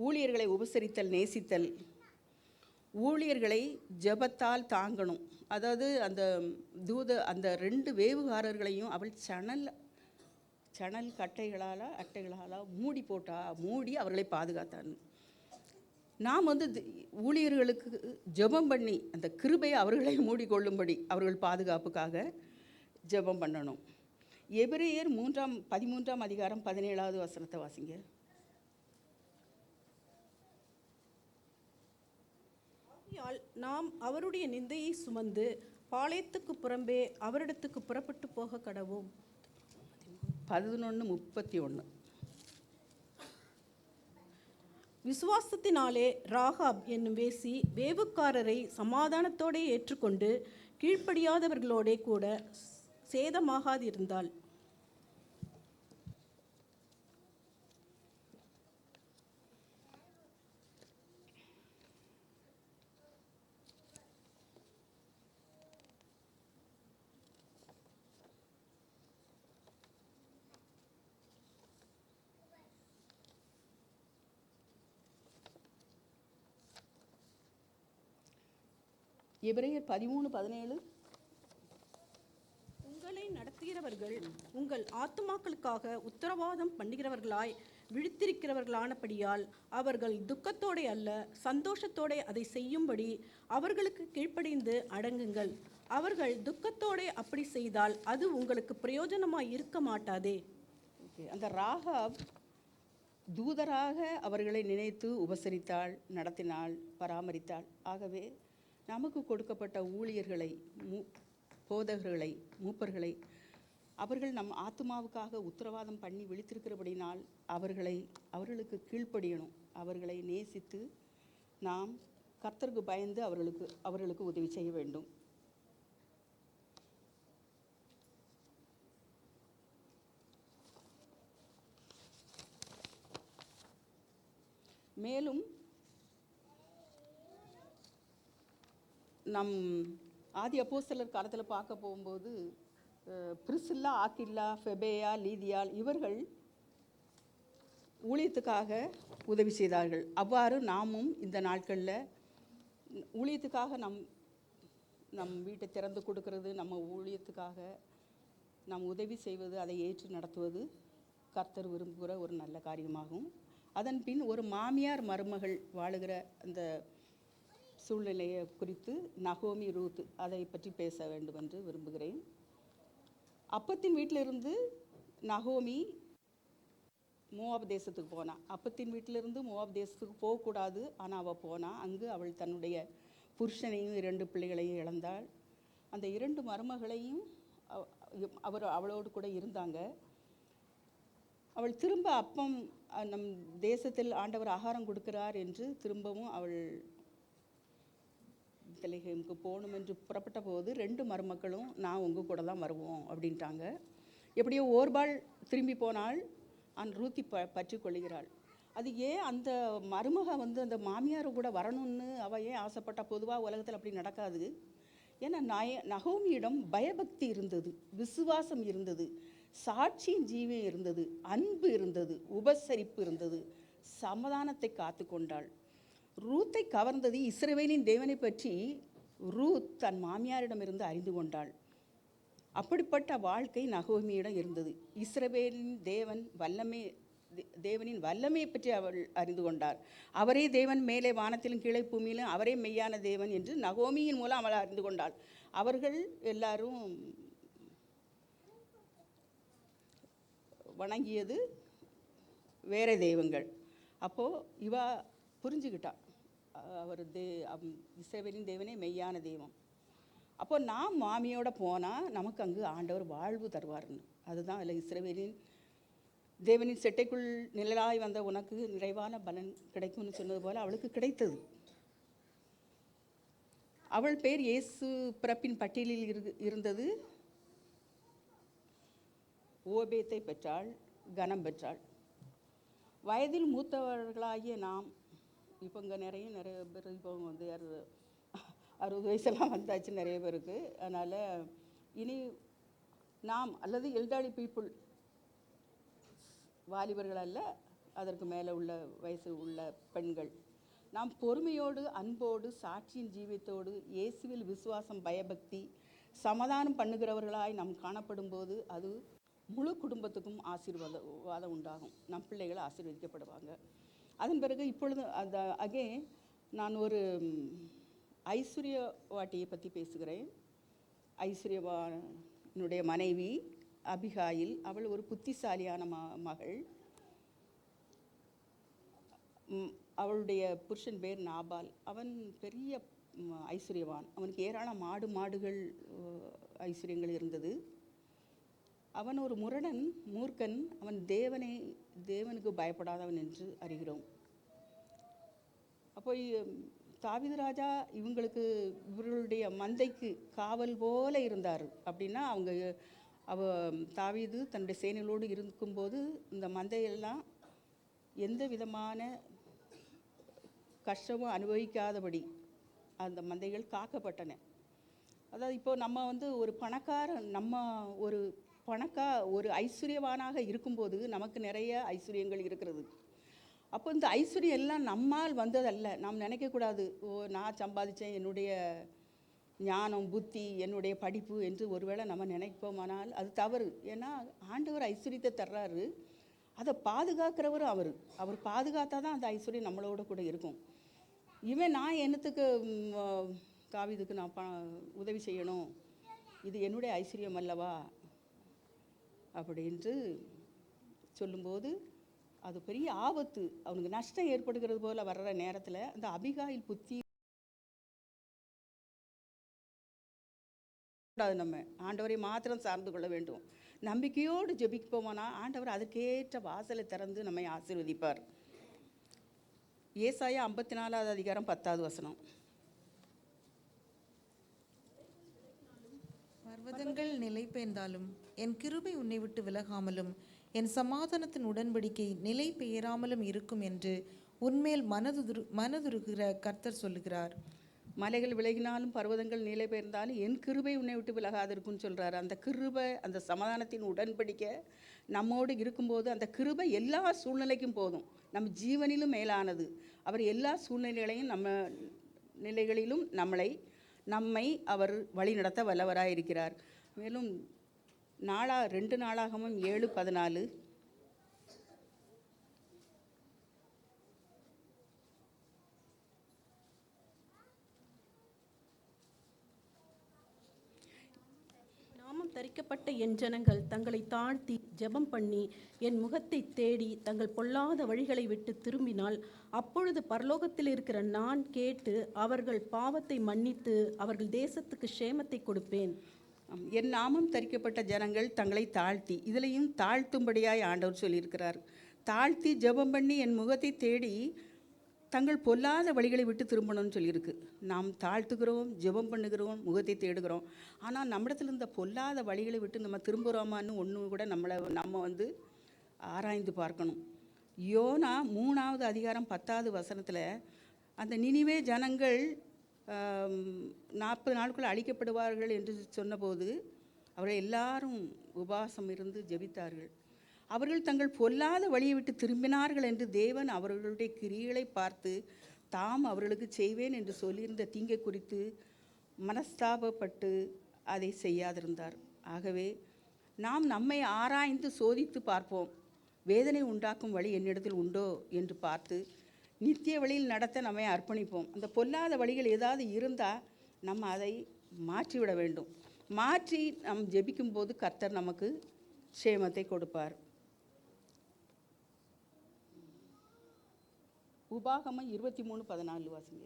[SPEAKER 5] ஊழியர்களை உபசரித்தல், நேசித்தல், ஊழியர்களை ஜெபத்தால் தாங்கணும். அதாவது அந்த அந்த 2 வேவுகாரர்களையும் அவள் சணல் அட்டைகளால் மூடி அவர்களை பாதுகாத்தான்னு. நாம் வந்து ஊழியர்களுக்கு ஜெபம் பண்ணி அந்த கிருபையை அவர்களை மூடிக்கொள்ளும்படி அவர்கள் பாதுகாப்புக்காக ஜெபம் பண்ணணும். எபிரேயர் 13ஆம் அதிகாரம் 17வது வசனத்தை வாசிங்க.
[SPEAKER 6] நாம் அவருடைய நிந்தையை சுமந்து பாளையத்துக்கு புறம்பே அவரிடத்துக்கு புறப்பட்டு போக கடவோம்.
[SPEAKER 5] 11:31.
[SPEAKER 6] விசுவாசத்தினாலே ராகாப் என்னும் வேசி வேவுக்காரரை சமாதானத்தோடு ஏற்றுக்கொண்டு கீழ்ப்படியாதவர்களோடே கூட சேதமாகாதிருந்தாள்.
[SPEAKER 5] எபிரேயர் 13:17.
[SPEAKER 6] உங்களை நடத்துகிறவர்கள் உங்கள் ஆத்துமாக்களுக்காக உத்தரவாதம் பண்ணுகிறவர்களாய் விழித்திருக்கிறவர்களானபடியால் அவர்கள் துக்கத்தோடே அல்ல சந்தோஷத்தோடே அதை செய்யும்படி அவர்களுக்கு கீழ்ப்படிந்து அடங்குங்கள். அவர்கள் துக்கத்தோடே அப்படி செய்தால் அது உங்களுக்கு பிரயோஜனமாய் இருக்க மாட்டாதே.
[SPEAKER 5] அந்த ராகாப் தூதராக அவர்களை நினைத்து உபசரித்தாள், நடத்தினாள், பராமரித்தாள். ஆகவே நமக்கு கொடுக்கப்பட்ட ஊழியர்களை, போதகர்களை, மூப்பர்களை அவர்கள் நம் ஆத்மாவுக்காக உத்தரவாதம் பண்ணி விழித்திருக்கிறபடினால் அவர்களுக்கு கீழ்ப்படியணும். அவர்களை நேசித்து நாம் கர்த்தருக்கு பயந்து அவர்களுக்கு உதவி செய்ய வேண்டும். மேலும் நம் ஆதி அப்போஸ்தலர் காலத்தில் பார்க்க போகும்போது பிரிசில்லா, ஆக்கில்லா, ஃபெபேயா, லீதியாள் இவர்கள் ஊழியத்துக்காக உதவி செய்தார்கள். அவ்வாறு நாமும் இந்த நாட்களில் ஊழியத்துக்காக நம் வீட்டை திறந்து கொடுக்கறது, நம்ம ஊழியத்துக்காக நாம் உதவி செய்வது, அதை ஏற்று நடத்துவது கர்த்தர் விரும்புகிற ஒரு நல்ல காரியமாகும். அதன் பின் ஒரு மாமியார் மருமகள் வாழுகிற அந்த சூழ்நிலையை குறித்து நகோமி, ரூத் அதை பற்றி பேச வேண்டும் என்று விரும்புகிறேன். அப்பத்தின் வீட்டிலிருந்து நகோமி மோவாப் தேசத்துக்கு போனான். அப்பத்தின் வீட்டிலிருந்து மோவாப் தேசத்துக்கு போகக்கூடாது, ஆனால் அவள் போனான். அங்கு அவள் தன்னுடைய புருஷனையும் 2 பிள்ளைகளையும் இழந்தாள். அந்த 2 மருமகளையும் அவளோடு கூட இருந்தாங்க. அவள் திரும்ப அப்பம் நம் தேசத்தில் ஆண்டவர் ஆகாரம் கொடுக்கிறார் என்று திரும்பவும் அவள் பெத்லகேமுக்கு போகணும் என்று புறப்பட்ட போது 2 மருமக்களும் நான் உங்கள் கூட தான் வருவோம் அப்படின்ட்டாங்க. எப்படியோ ஓர்பாள் திரும்பி போனால் ரூத்தி பற்றி கொள்ளுகிறாள். அது ஏன் அந்த மருமக அந்த மாமியார் கூட வரணும்னு அவள் ஏன் ஆசைப்பட்டா? பொதுவாக உலகத்தில் அப்படி நடக்காது. ஏன்னா நகோமியிடம் பயபக்தி இருந்தது, விசுவாசம் இருந்தது, சாட்சியின் ஜீவம் இருந்தது, அன்பு இருந்தது, உபசரிப்பு இருந்தது, சமாதானத்தை காத்து கொண்டாள். ரூத்தை கவர்ந்தது இஸ்ரவேலின் தேவனை பற்றி ரூத் தன் மாமியாரிடமிருந்து அறிந்து கொண்டாள். அப்படிப்பட்ட வாழ்க்கை நகோமியிடம் இருந்தது. இஸ்ரவேலின் தேவனின் வல்லமையை பற்றி அவள் அறிந்து கொண்டார். அவரே தேவன், மேலே வானத்திலும் கீழே பூமியிலும் அவரே மெய்யான தேவன் என்று நகோமியின் மூலம் அவள் அறிந்து கொண்டாள். அவர்கள் எல்லாரும் வணங்கியது வேற தெய்வங்கள். அப்போது இவ புரிஞ்சுக்கிட்டா, அவர் இஸ்ரவேலின் தேவனே மெய்யான தெய்வம். அப்போ நாம் மாமியோட போனால் நமக்கு அங்கு ஆண்டவர் வாழ்வு தருவார்னு. அதுதான் அதில் இஸ்ரவேலின் தேவனின் செட்டைக்குள் நிழலாய் வந்த உனக்கு நிறைவான பலன் கிடைக்கும்னு சொன்னது போல் அவளுக்கு கிடைத்தது. அவள் பேர் இயேசு பிறப்பின் பட்டியலில் இருந்தது. ஓபேத்தை பெற்றாள், கனம் பெற்றாள். வயதில் மூத்தவர்களாகிய நாம் இப்போ இங்கே நிறைய பேர் இப்போ 60 வயசெல்லாம் வந்தாச்சு நிறைய பேருக்கு. அதனால் இனி நாம் அல்லது எல்டாலி பீப்புள், வாலிபர்கள் அல்ல, அதற்கு மேலே உள்ள வயசு உள்ள பெண்கள், நாம் பொறுமையோடு, அன்போடு, சாட்சியின் ஜீவியத்தோடு, இயேசுவில் விசுவாசம், பயபக்தி, சமாதானம் பண்ணுகிறவர்களாய் நாம் காணப்படும் போது அது முழு குடும்பத்துக்கும் ஆசீர்வாதம் உண்டாகும். நம் பிள்ளைகள் ஆசீர்வதிக்கப்படுவாங்க. அதன் பிறகு இப்பொழுது நான் ஒரு ஐஸ்வர்யவாட்டியை பற்றி பேசுகிறேன். ஐஸ்வர்யவானுடைய மனைவி அபிகாயில். அவள் ஒரு புத்திசாலியான மகள். அவளுடைய புருஷன் பேர் நாபால். அவன் பெரிய ஐஸ்வர்யவான். அவனுக்கு ஏராளம் மாடுகள் ஐஸ்வர்யங்கள் இருந்தது. அவன் ஒரு முரடன், மூர்க்கன். அவன் தேவனுக்கு பயப்படாதவன் என்று அறிகிறோம். அப்போ தாவீது ராஜா இவர்களுடைய மந்தைக்கு காவல் போல இருந்தார். அப்படின்னா தாவீது தன்னுடைய சேனைகளோடு இருக்கும்போது இந்த மந்தையெல்லாம் எந்த விதமான கஷ்டமும் அனுபவிக்காதபடி அந்த மந்தைகள் காக்கப்பட்டன. அதாவது இப்போது நம்ம ஒரு ஐஸ்வர்யவானாக இருக்கும்போது நமக்கு நிறைய ஐஸ்வர்யங்கள் இருக்கிறது. அப்போ இந்த ஐஸ்வர்யம் எல்லாம் நம்மால் வந்ததல்ல. நாம் நினைக்கக்கூடாது, நான் சம்பாதிச்சேன், என்னுடைய ஞானம், புத்தி, என்னுடைய படிப்பு என்று ஒருவேளை நம்ம நினைப்போமானால் அது தவறு. ஏன்னா ஆண்டவர் ஐஸ்வர்யத்தை தர்றாரு, அதை பாதுகாக்கிறவரும் அவர் பாதுகாத்தா தான் அந்த ஐஸ்வர்யம் நம்மளோட கூட இருக்கும். நான் என்னத்துக்கு தாவீதுக்கு நான் உதவி செய்யணும், இது என்னுடைய ஐஸ்வர்யம் அல்லவா அப்படின்ட்டு சொல்லும்போது அது பெரிய ஆபத்து, அவனுக்கு நஷ்டம் ஏற்படுகிறது போல் வர்ற நேரத்தில் அந்த அபிகாயில் புத்தி நம்ம ஆண்டவரை மாத்திரம் சார்ந்து கொள்ள வேண்டும். நம்பிக்கையோடு ஜெபிப்போமானா ஆண்டவர் அதற்கேற்ற வாசலை திறந்து நம்மை ஆசீர்வதிப்பார். ஏசாயா 54வது அதிகாரம் 10வது வசனம்.
[SPEAKER 7] பர்வதங்கள் நிலை பெயர்ந்தாலும் என் கிருபை உன்னை விட்டு விலகாமலும் என் சமாதானத்தின் உடன்படிக்கை நிலை பெயராமலும் இருக்கும் என்று உன்மேல் மனதுருகிற கர்த்தர் சொல்லுகிறார்.
[SPEAKER 5] மலைகள் விலகினாலும் பர்வதங்கள் நிலை பெயர்ந்தாலும் என் கிருபை உன்னை விட்டு விலகாது இருக்குன்னு சொல்கிறார். அந்த கிருபை, அந்த சமாதானத்தின் உடன்படிக்கை நம்மோடு இருக்கும்போது அந்த கிருபை எல்லா சூழ்நிலைக்கும் போதும். நம்ம ஜீவனிலும் மேலானது. அவர் எல்லா சூழ்நிலைகளையும் நிலைகளிலும் நம்மை அவர் வழிநடத்த வல்லவராக இருக்கிறார். மேலும் 2 நாளாகமும் 7:14
[SPEAKER 6] நாமம் தரிக்கப்பட்ட என் ஜனங்கள் தங்களை தாழ்த்தி ஜெபம் பண்ணி என் முகத்தை தேடி தங்கள் பொல்லாத வழிகளை விட்டு திரும்பினால் அப்பொழுது பரலோகத்தில் இருக்கிற நான் கேட்டு அவர்கள் பாவத்தை மன்னித்து அவர்கள் தேசத்துக்கு சேமத்தை கொடுப்பேன்.
[SPEAKER 5] என் நாமம் தரிக்கப்பட்ட ஜனங்கள் தங்களை தாழ்த்தி, இதிலையும் தாழ்த்தும்படியாய் ஆண்டவர் சொல்லியிருக்கிறார். தாழ்த்தி ஜெபம் பண்ணி என் முகத்தை தேடி தங்கள் பொல்லாத வழிகளை விட்டு திரும்பணும்னு சொல்லியிருக்கு. நாம் தாழ்த்துகிறோம், ஜெபம் பண்ணுகிறோம், முகத்தை தேடுகிறோம். ஆனால் நம்மிடத்தில் இந்த பொல்லாத வழிகளை விட்டு நம்ம திரும்புகிறோமான்னு ஒன்று கூட நம்ம ஆராய்ந்து பார்க்கணும். யோனா 3வது அதிகாரம் 10வது வசனத்தில் அந்த நினிவே ஜனங்கள் 40 நாட்கள் அழிக்கப்படுவார்கள் என்று சொன்னபோது அவர்கள் எல்லாரும் உபவாசம் இருந்து ஜெபித்தார்கள். அவர்கள் தங்கள் பொல்லாத வழியை விட்டு திரும்பினார்கள் என்று தேவன் அவர்களுடைய கிரியைகளை பார்த்து தாம் அவர்களுக்கு செய்வேன் என்று சொல்லியிருந்த தீங்கை குறித்து மனஸ்தாபப்பட்டு அதை செய்யாதிருந்தார். ஆகவே நாம் நம்மை ஆராய்ந்து சோதித்து பார்ப்போம். வேதனை உண்டாக்கும் வழி என்னிடத்தில் உண்டோ என்று பார்த்து நித்திய வழியில் நடத்த நம்மை அர்ப்பணிப்போம். அந்த பொல்லாத வழிகள் ஏதாவது இருந்தால் நம்ம அதை மாற்றிவிட வேண்டும். மாற்றி நம் ஜெபிக்கும்போது கர்த்தர் நமக்கு சேமத்தை கொடுப்பார். உபாகமம் 23:14 வாசிங்க.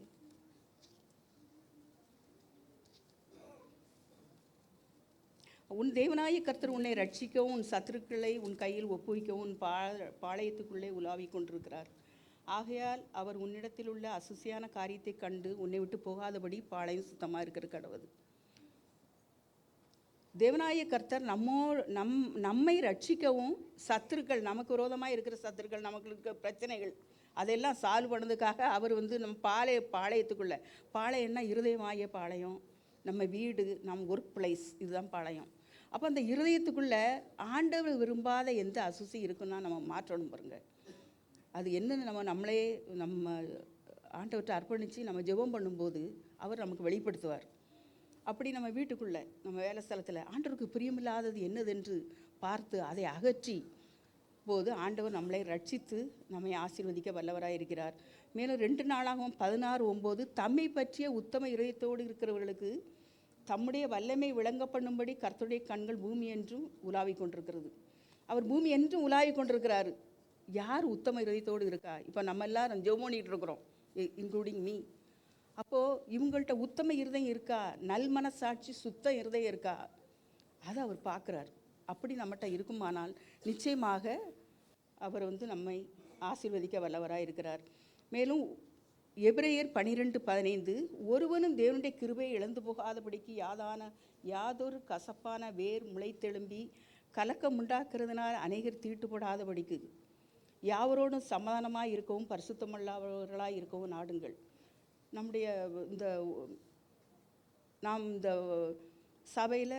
[SPEAKER 5] உன் தேவனாய கர்த்தர் உன்னை ரட்சிக்கவும் உன் சத்துருக்களை உன் கையில் ஒப்புவிக்கவும் உன் பாளையத்துக்குள்ளே உலாவிக் கொண்டிருக்கிறார். ஆகையால் அவர் உன்னிடத்தில் உள்ள அசுசியான காரியத்தை கண்டு உன்னை விட்டு போகாதபடி பாளையம் சுத்தமாக இருக்கிற கடவுது. தேவனாய கர்த்தர் நம்மை ரட்சிக்கவும் சத்துருக்கள், நமக்கு விரோதமாக இருக்கிற சத்துருக்கள், நமக்கு இருக்கிற பிரச்சனைகள் அதெல்லாம் சால்வ் பண்ணதுக்காக அவர் நம்ம பாளையத்துக்குள்ளே, பாளையம்னா இருதயமாகிய பாளையம், நம்ம வீடு, நம் ஒர்க் பிளேஸ், இதுதான் பாளையம். அப்போ அந்த இருதயத்துக்குள்ளே ஆண்டவர் விரும்பாத எந்த அசுசி இருக்குன்னா நம்ம மாற்றணும் பாருங்க. அது என்னன்னு நம்ம ஆண்டவர்கிட்ட அர்ப்பணித்து நம்ம ஜெபம் பண்ணும்போது அவர் நமக்கு வெளிப்படுத்துவார். அப்படி நம்ம வீட்டுக்குள்ளே, நம்ம வேலை ஸ்தலத்தில் ஆண்டவருக்கு பிரியமில்லாதது என்னதென்று பார்த்து அதை அகற்றி போது ஆண்டவர் நம்மளை ரட்சித்து நம்மை ஆசீர்வதிக்க வல்லவராக இருக்கிறார். மேலும் 2 நாளாகவும் 16:9 தம்மை பற்றிய உத்தம இதயத்தோடு இருக்கிறவர்களுக்கு தம்முடைய வல்லமை விளங்க பண்ணும்படி கர்த்தருடைய கண்கள் பூமி என்றும் உலாவிக் கொண்டிருக்கிறது. அவர் பூமி என்றும் உலாவிக் கொண்டிருக்கிறாரு. யார் உத்தம இதயத்தோடு இருக்கா? இப்போ நம்ம எல்லாரும் ஜெபம் பண்ணிகிட்டு இருக்கிறோம், இன்க்ளூடிங் மீ. அப்போது இவங்கள்ட்ட உத்தம இருதயம் இருக்கா? நல் மனசாட்சி, சுத்த இருதயம் இருக்கா? அதை அவர் பார்க்குறார். அப்படி நம்மகிட்ட இருக்குமானால் நிச்சயமாக அவர் நம்மை ஆசீர்வதிக்க வல்லவராக இருக்கிறார். மேலும் எபிரேயர் 12:15 ஒருவனும் தேவனுடைய கிருபையை இழந்து போகாதபடிக்கு யாதொரு கசப்பான வேர் முளைத்தெழும்பி கலக்கம் உண்டாக்குறதுனால் அநேகர் தீட்டுப்படாதபடிக்கு யாவரோடும் சமாதானமாக இருக்கவும் பரிசுத்தமுள்ளவர்களாக இருக்கவும் நாடுங்கள். நாம் இந்த சபையில்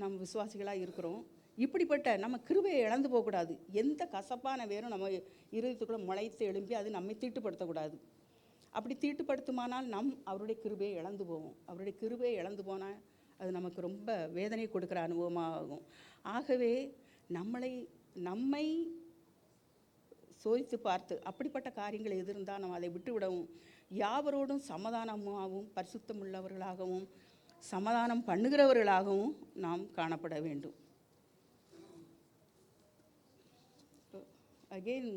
[SPEAKER 5] நாம் விசுவாசிகளாக இருக்கிறோம். இப்படிப்பட்ட நம்ம கிருபையை இழந்து போகக்கூடாது. எந்த கசப்பான வேரும் நம்ம இருதயத்துக்குள்ளே முளைத்து எழும்பி அது நம்மை தீட்டுப்படுத்தக்கூடாது. அப்படி தீட்டுப்படுத்துமானால் அவருடைய கிருபையை இழந்து போவோம். அவருடைய கிருபையை இழந்து போனால் அது நமக்கு ரொம்ப வேதனை கொடுக்குற அனுபவமாகும். ஆகவே நம்மை சோதித்து பார்த்து அப்படிப்பட்ட காரியங்கள் எது இருந்தால் நம்ம அதை விட்டுவிடவும், யாவரோடும் சமாதானமாகவும் பரிசுத்தமுள்ளவர்களாகவும் சமாதானம் பண்ணுகிறவர்களாகவும் நாம் காணப்பட வேண்டும். அகெயின்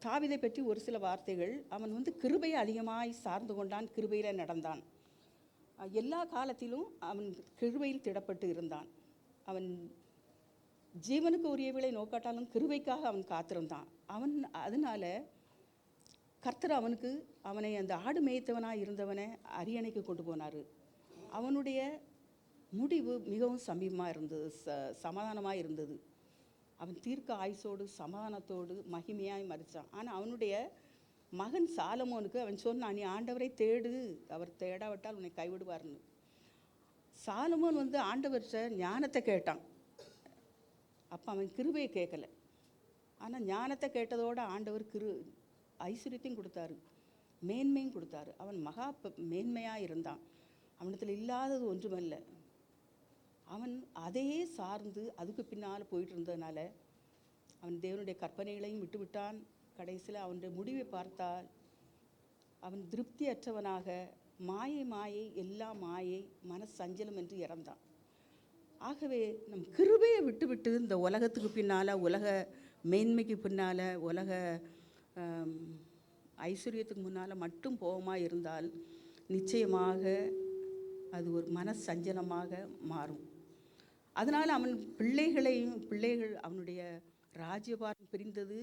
[SPEAKER 5] தாவீதை பற்றி ஒரு சில வார்த்தைகள். அவன் கிருபையை அதிகமாய் சார்ந்து கொண்டான், கிருபையில் நடந்தான். எல்லா காலத்திலும் அவன் கிருபையில் திடப்பட்டு இருந்தான். அவன் ஜீவனுக்கு உரியவளை நோக்காட்டாலும் கிருபைக்காக அவன் காத்திருந்தான். அதனால கர்த்தர் அவனை அந்த ஆடு மேய்த்தவனாக இருந்தவனை அரியணைக்கு கொண்டு போனார். அவனுடைய முடிவு மிகவும் சமீபமாக இருந்தது, சமாதானமாக இருந்தது. அவன் தீர்க்க ஆயுசோடு சமாதானத்தோடு மகிமையாய் மரித்தான். ஆனால் அவனுடைய மகன் சாலமோனுக்கு அவன் சொன்னான், நீ ஆண்டவரை தேடு, அவர் தேடாவிட்டால் உன்னை கைவிடுவார்னு. சாலமோன் ஆண்டவர்கிட்ட ஞானத்தை கேட்டான். அப்போ அவன் கிருபையை கேட்கலை. ஆனால் ஞானத்தை கேட்டதோடு ஆண்டவர் ஐஸ்வர்யத்தையும் கொடுத்தாரு, மேன்மையும் கொடுத்தாரு. அவன் மகா மேன்மையாக இருந்தான். அவனிடத்தில் இல்லாதது ஒன்றுமல்ல. அவன் அதையே சார்ந்து அதுக்கு பின்னால் போயிட்டு இருந்ததுனால அவன் தேவனுடைய கற்பனைகளையும் விட்டுவிட்டான். கடைசியில் அவனுடைய முடிவை பார்த்தால் அவன் திருப்தியற்றவனாக மாயை எல்லா மாயை மனசஞ்சலம் என்று இறந்தான். ஆகவே நம் கிருபையை விட்டுவிட்டு இந்த உலகத்துக்கு பின்னால், உலக மேன்மைக்கு பின்னால், உலக ஐஸ்வர்யத்துக்கு முன்னால் மட்டும் போகமா இருந்தால் நிச்சயமாக அது ஒரு மனசஞ்சலமாக மாறும். அதனால் அவன் பிள்ளைகள் அவனுடைய ராஜ்யபாரம் பிரிந்தது,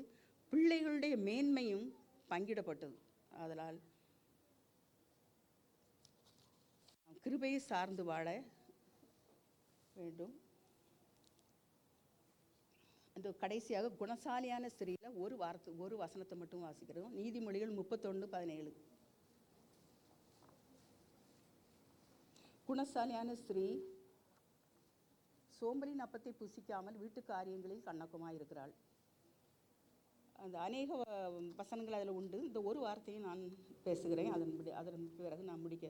[SPEAKER 5] பிள்ளைகளுடைய மேன்மையும் பங்கிடப்பட்டது. அதனால் கிருபையை சார்ந்து வாழ வேண்டும். அந்த கடைசியாக குணசாலியான ஸ்திரீயில் ஒரு வசனத்தை மட்டும் வாசிக்கிறோம். நீதிமொழிகள் 31:17. குணசாலியான ஸ்திரீ சோம்பலின் அப்பத்தை புசிக்காமல் வீட்டு காரியங்களில் கண்ணக்கமாக இருக்கிறாள். அந்த அநேக வசனங்கள் அதில் உண்டு. இந்த ஒரு வார்த்தையை நான் பேசுகிறேன், அதன் பிறகு நான் முடிக்க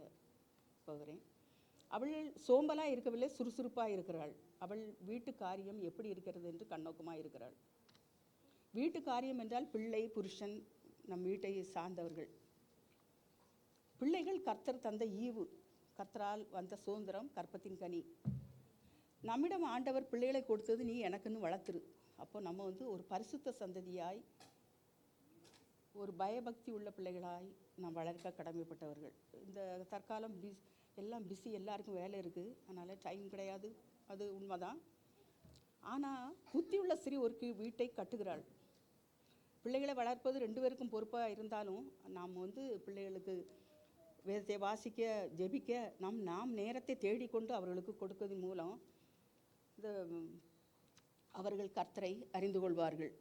[SPEAKER 5] போகிறேன். அவள் சோம்பலாக இருக்கவில்லை, சுறுசுறுப்பாக இருக்கிறாள். அவள் வீட்டு காரியம் எப்படி இருக்கிறது என்று கண்ணோக்கமாக இருக்கிறாள். வீட்டு காரியம் என்றால் பிள்ளை, புருஷன், நம் வீட்டை சார்ந்தவர்கள். பிள்ளைகள் கர்த்தர் தந்த ஈவு, கர்த்தரால் வந்த சுதந்திரம், கற்பத்தின் கனி. நம்மிடம் ஆண்டவர் பிள்ளைகளை கொடுத்தது நீ எனக்குன்னு வளர்த்துரு. அப்போ நம்ம ஒரு பரிசுத்த சந்ததியாய், ஒரு பயபக்தி உள்ள பிள்ளைகளாய் நாம் வளர்க்க கடமைப்பட்டவர்கள். இந்த தற்காலம் எல்லாம் பிஸி, எல்லாருக்கும் வேலை இருக்குது, அதனால் டைம் கிடையாது, அது உண்மைதான். ஆனால் புத்தியுள்ள ஸ்திரீ ஒரு வீட்டை கட்டுகிறாள். பிள்ளைகளை வளர்ப்பது 2 பேருக்கும் பொறுப்பாக இருந்தாலும் நாம் பிள்ளைகளுக்கு வேதத்தை வாசிக்க, ஜெபிக்க நாம் நேரத்தை தேடிக்கொண்டு அவர்களுக்கு கொடுப்பதன் மூலம் அவர்கள் கர்த்தரை அறிந்து கொள்வார்கள்.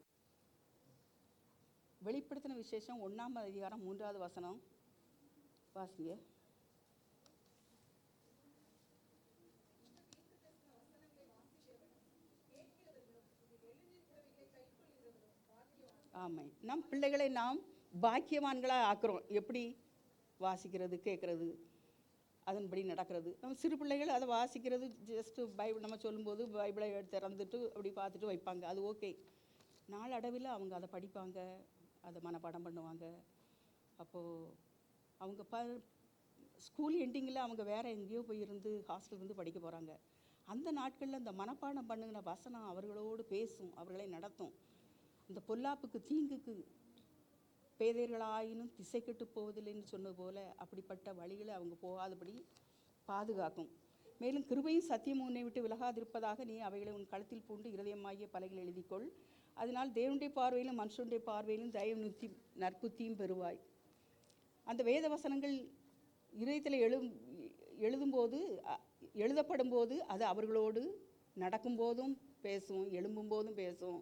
[SPEAKER 5] வெளிப்படுத்தின விசேஷம் 1ஆம் அதிகாரம் 3வது வசனம் வாசிங்க. ஆமாம், நம் பிள்ளைகளை நாம் பாக்கியவான்களாக ஆக்குறோம். எப்படி? வாசிக்கிறது, கேட்குறது, அதன்படி நடக்கிறது. நம்ம சிறு பிள்ளைகள் அதை வாசிக்கிறது, ஜஸ்ட்டு பைபிள் நம்ம சொல்லும்போது பைபிளை திறந்துட்டு அப்படி பார்த்துட்டு வைப்பாங்க, அது ஓகே. நாளடைவில் அவங்க அதை படிப்பாங்க, அதை மனப்பாடம் பண்ணுவாங்க. அப்போது அவங்க ஸ்கூல் எண்டிங்கில் அவங்க வேறு எங்கேயோ போய் ஹாஸ்டல் படிக்க போகிறாங்க. அந்த நாட்களில் இந்த மனப்பாடம் பண்ணுங்கிற வசனம் அவர்களோடு பேசும், அவர்களை நடத்தும். இந்த பொல்லாப்புக்கு, தீங்குக்கு பேதையர்களாயினும் திசை கெட்டு போவதில்லைன்னு சொன்னது போல் அப்படிப்பட்ட வழிகளை அவங்க போகாதபடி பாதுகாக்கும். மேலும் கிருபையும் சத்தியமும் உன்னை விட்டு விலகாதிருப்பதாக நீ அவைகளை உன் கழுத்தில் பூண்டு இருதயமாகிய பலகையில் எழுதிக்கொள். அதனால் தேவனுடைய பார்வையிலும் மனுஷனுடைய பார்வையிலும் தயவு நற்புத்தியும் பெறுவாய். அந்த வேத வசனங்கள் இதயத்தில் எழுதப்படும் போது அது அவர்களோடு நடக்கும்போதும் பேசும், எழும்பும்போதும் பேசும்,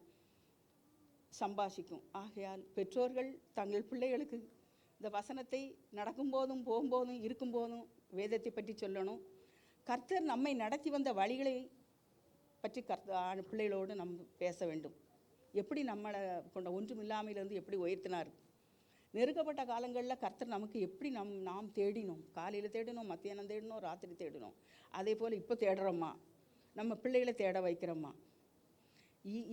[SPEAKER 5] சம்பாஷிக்கும். ஆகையால் பெற்றோர்கள் தங்கள் பிள்ளைகளுக்கு இந்த வசனத்தை நடக்கும்போதும், போகும்போதும், இருக்கும்போதும் வேதத்தை பற்றி சொல்லணும். கர்த்தர் நம்மை நடத்தி வந்த வழிகளை பற்றி பிள்ளைகளோடு நம்ம பேச வேண்டும். எப்படி நம்மளை கொண்ட ஒன்றும் இல்லாமையிலிருந்து எப்படி உயர்த்தினார், நெருக்கப்பட்ட காலங்களில் கர்த்தர் நமக்கு எப்படி நாம் தேடினோம், காலையில் தேடினோம், மத்தியானம் தேடினோம், ராத்திரி தேடினோம். அதே போல் இப்போ தேடுறோம்மா, நம்ம பிள்ளைகளை தேட வைக்கிறோம்மா.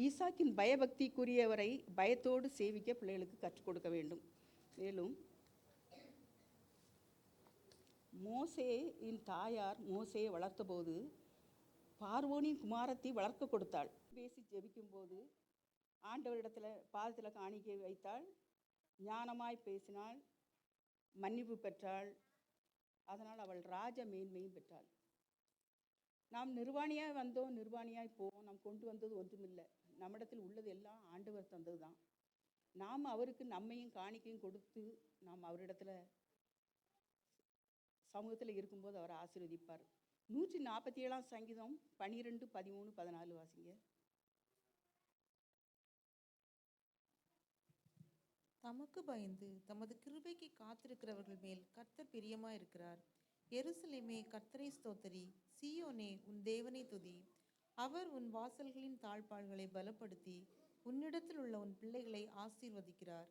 [SPEAKER 5] ஈசாக்கின் பயபக்திக்குரியவரை பயத்தோடு சேவிக்க பிள்ளைகளுக்கு கற்றுக் கொடுக்க வேண்டும். மேலும் மோசேயின் தாயார் மோசேயை வளர்த்தபோது பார்வோனின் குமாரத்தை வளர்க்க கொடுத்தாள். பேசி ஜெபிக்கும்போது ஆண்டவரிடத்தில் பாதத்தில் காணிக்கை வைத்தாள், ஞானமாய் பேசினாள், மன்னிப்பு பெற்றாள். அதனால் அவள் ராஜ மேன்மையும் பெற்றாள். நாம் நிர்வாணியாய் வந்தோம், நிர்வாணியாய் போவோம். நாம் கொண்டு வந்தது ஒன்றுமில்லை. நம்மிடத்தில் உள்ளது எல்லாம் ஆண்டவர் தந்தது தான். நாம் அவருக்கு நம்மையும் காணிக்கையும் கொடுத்து நாம் அவரிடத்துல சமூகத்தில் இருக்கும்போது அவர் ஆசீர்வதிப்பார். 147 சங்கீதம் 12, 13, 14 வாசிங்க.
[SPEAKER 7] தமக்கு பயந்து தமது கிருபைக்கு காத்திருக்கிறவர்கள் மேல் கர்த்தர் பிரியமாயிருக்கிறார். எருசலேமே கர்த்தரை ஸ்தோத்தரி, சீயோனே உன் தேவனை துதி. அவர் உன் வாசல்களின் தாழ்பாள்களை பலப்படுத்தி உன்னிடத்தில் உள்ள உன் பிள்ளைகளை ஆசீர்வதிக்கிறார்.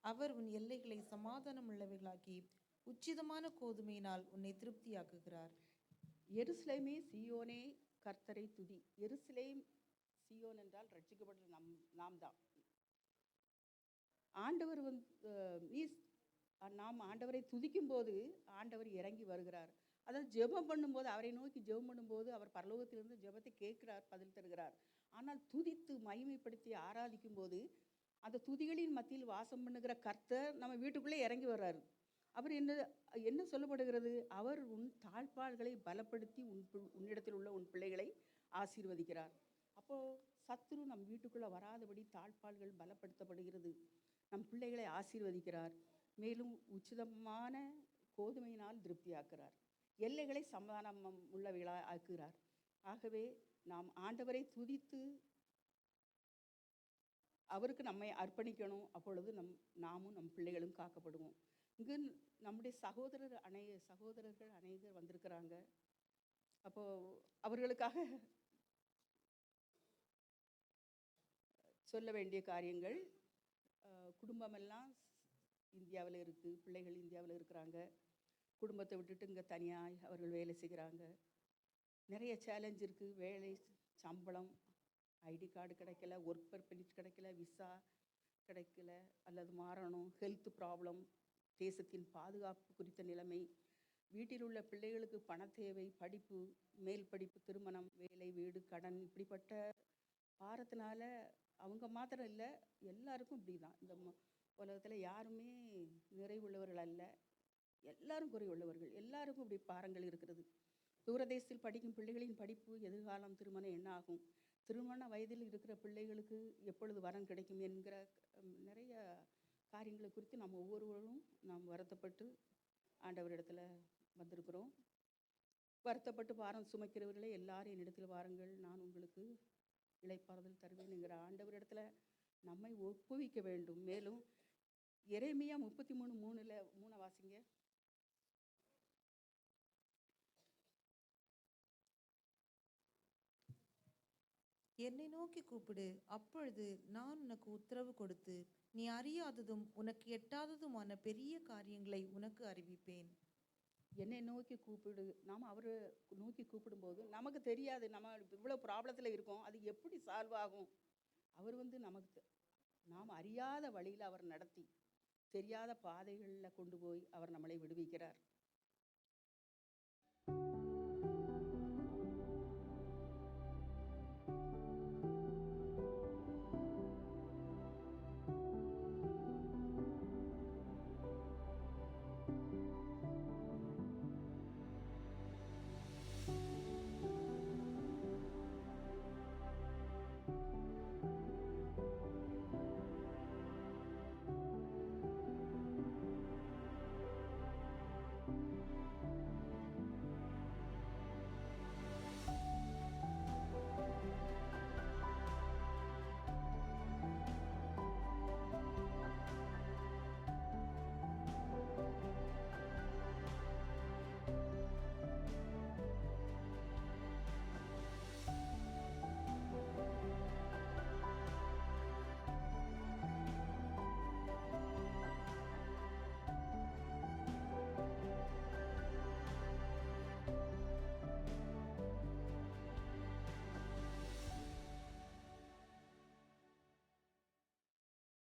[SPEAKER 7] அவர் உன் எல்லைகளை சமாதானம் உள்ளவைகளாக்கி உச்சிதமான கோதுமையினால் உன்னை திருப்தியாக்குகிறார்.
[SPEAKER 5] எருசலேமே சீயோனே கர்த்தரை துதி. எருசலேம் சீயோன் என்றால் ரட்சிக்கப்பட்ட நாம் தான். ஆண்டவர் நாம் ஆண்டவரை துதிக்கும் போது ஆண்டவர் இறங்கி வருகிறார். அதாவது ஜெபம் பண்ணும்போது, அவரை நோக்கி ஜெபம் பண்ணும்போது அவர் பரலோகத்திலிருந்து ஜெபத்தை கேட்கிறார், பதில் தருகிறார். ஆனால் துதித்து மகிமைப்படுத்தி ஆராதிக்கும் போது அந்த துதிகளின் மத்தியில் வாசம் பண்ணுகிற கர்த்தர் நம்ம வீட்டுக்குள்ளே இறங்கி வர்றாரு. அவர் என்ன சொல்லப்படுகிறது? அவர் உன் தாழ்பாள்களை பலப்படுத்தி உன்னிடத்தில் உள்ள உன் பிள்ளைகளை ஆசீர்வதிக்கிறார். அப்போது சத்துரு நம் வீட்டுக்குள்ளே வராதபடி தாழ்பாள்கள் பலப்படுத்தப்படுகிறது. நம் பிள்ளைகளை ஆசீர்வதிக்கிறார். மேலும் உச்சிதமான கோதுமையினால் திருப்தியாக்குறார். எல்லைகளை சமாதானம் உள்ளவைகளாக ஆக்குகிறார். ஆகவே நாம் ஆண்டவரை துதித்து அவருக்கு நம்மை அர்ப்பணிக்கணும். அப்பொழுது நாமும் நம் பிள்ளைகளும் காக்கப்படுவோம். இங்கு நம்முடைய சகோதரர்கள் அநேகர் வந்திருக்கிறாங்க. அப்போது அவர்களுக்காக சொல்ல வேண்டிய காரியங்கள், குடும்பமெல்லாம் இந்தியாவில் இருக்குது, பிள்ளைகள் இந்தியாவில் இருக்கிறாங்க. குடும்பத்தை விட்டுட்டு இங்கே தனியாக அவர்கள் வேலை செய்கிறாங்க. நிறைய சேலஞ்ச் இருக்குது. வேலை, சம்பளம், ஐடி கார்டு கிடைக்கல, ஒர்க் பெர்மிட் கிடைக்கல, விசா கிடைக்கல, அல்லது மாறணும், ஹெல்த் ப்ராப்ளம், தேசத்தின் பாதுகாப்பு குறித்த நிலைமை, வீட்டில் உள்ள பிள்ளைகளுக்கு பண தேவை, படிப்பு, மேல் படிப்பு, திருமணம், வேலை, வீடு, கடன், இப்படிப்பட்ட பாரத்தினால அவங்க மாத்திரம் இல்லை, எல்லாருக்கும் இப்படி தான். இந்த உலகத்தில் யாருமே நிறைவுள்ளவர்கள் அல்ல, எல்லாரும் குறைவுள்ளவர்கள். எல்லாருக்கும் இப்படி பாரங்கள் இருக்கிறது. தூரதேசத்தில் படிக்கும் பிள்ளைகளின் படிப்பு, எதிர்காலம், திருமணம் என்ன ஆகும், திருமண வயதில் இருக்கிற பிள்ளைகளுக்கு எப்பொழுது வரன் கிடைக்கும் என்கிற நிறைய காரியங்களை குறித்து நம்ம ஒவ்வொருவரும் நாம் வருத்தப்பட்டு ஆண்டவரிடத்தில் வந்திருக்கிறோம். வருத்தப்பட்டு பாரம் சுமைக்கிறவர்களே எல்லாரும் என்னிடத்தில் வாருங்கள், நான் உங்களுக்கு இளைப்பாறுதல் தருவேன் என்கிற ஆண்டவரிடத்தில் நம்மை ஒப்புவிக்க வேண்டும். மேலும் எரேமியா 33:3 வாசிங்க.
[SPEAKER 7] என்னை நோக்கி கூப்பிடு, அப்பொழுது நான் உனக்கு உத்தரவு கொடுத்து நீ அறியாததும் உனக்கு எட்டாததுமான பெரிய காரியங்களை உனக்கு அறிவிப்பேன்.
[SPEAKER 5] என்னை நோக்கி கூப்பிடு. நாம் அவரை நோக்கி கூப்பிடும்போது நமக்கு தெரியாது, நம்ம இவ்வளோ ப்ராப்ளத்தில் இருக்கோம், அது எப்படி சால்வ் ஆகும். அவர் நமக்கு நாம் அறியாத வழியில் அவர் நடத்தி தெரியாத பாதைகளில் கொண்டு போய் அவர் நம்மளை விடுவிக்கிறார்.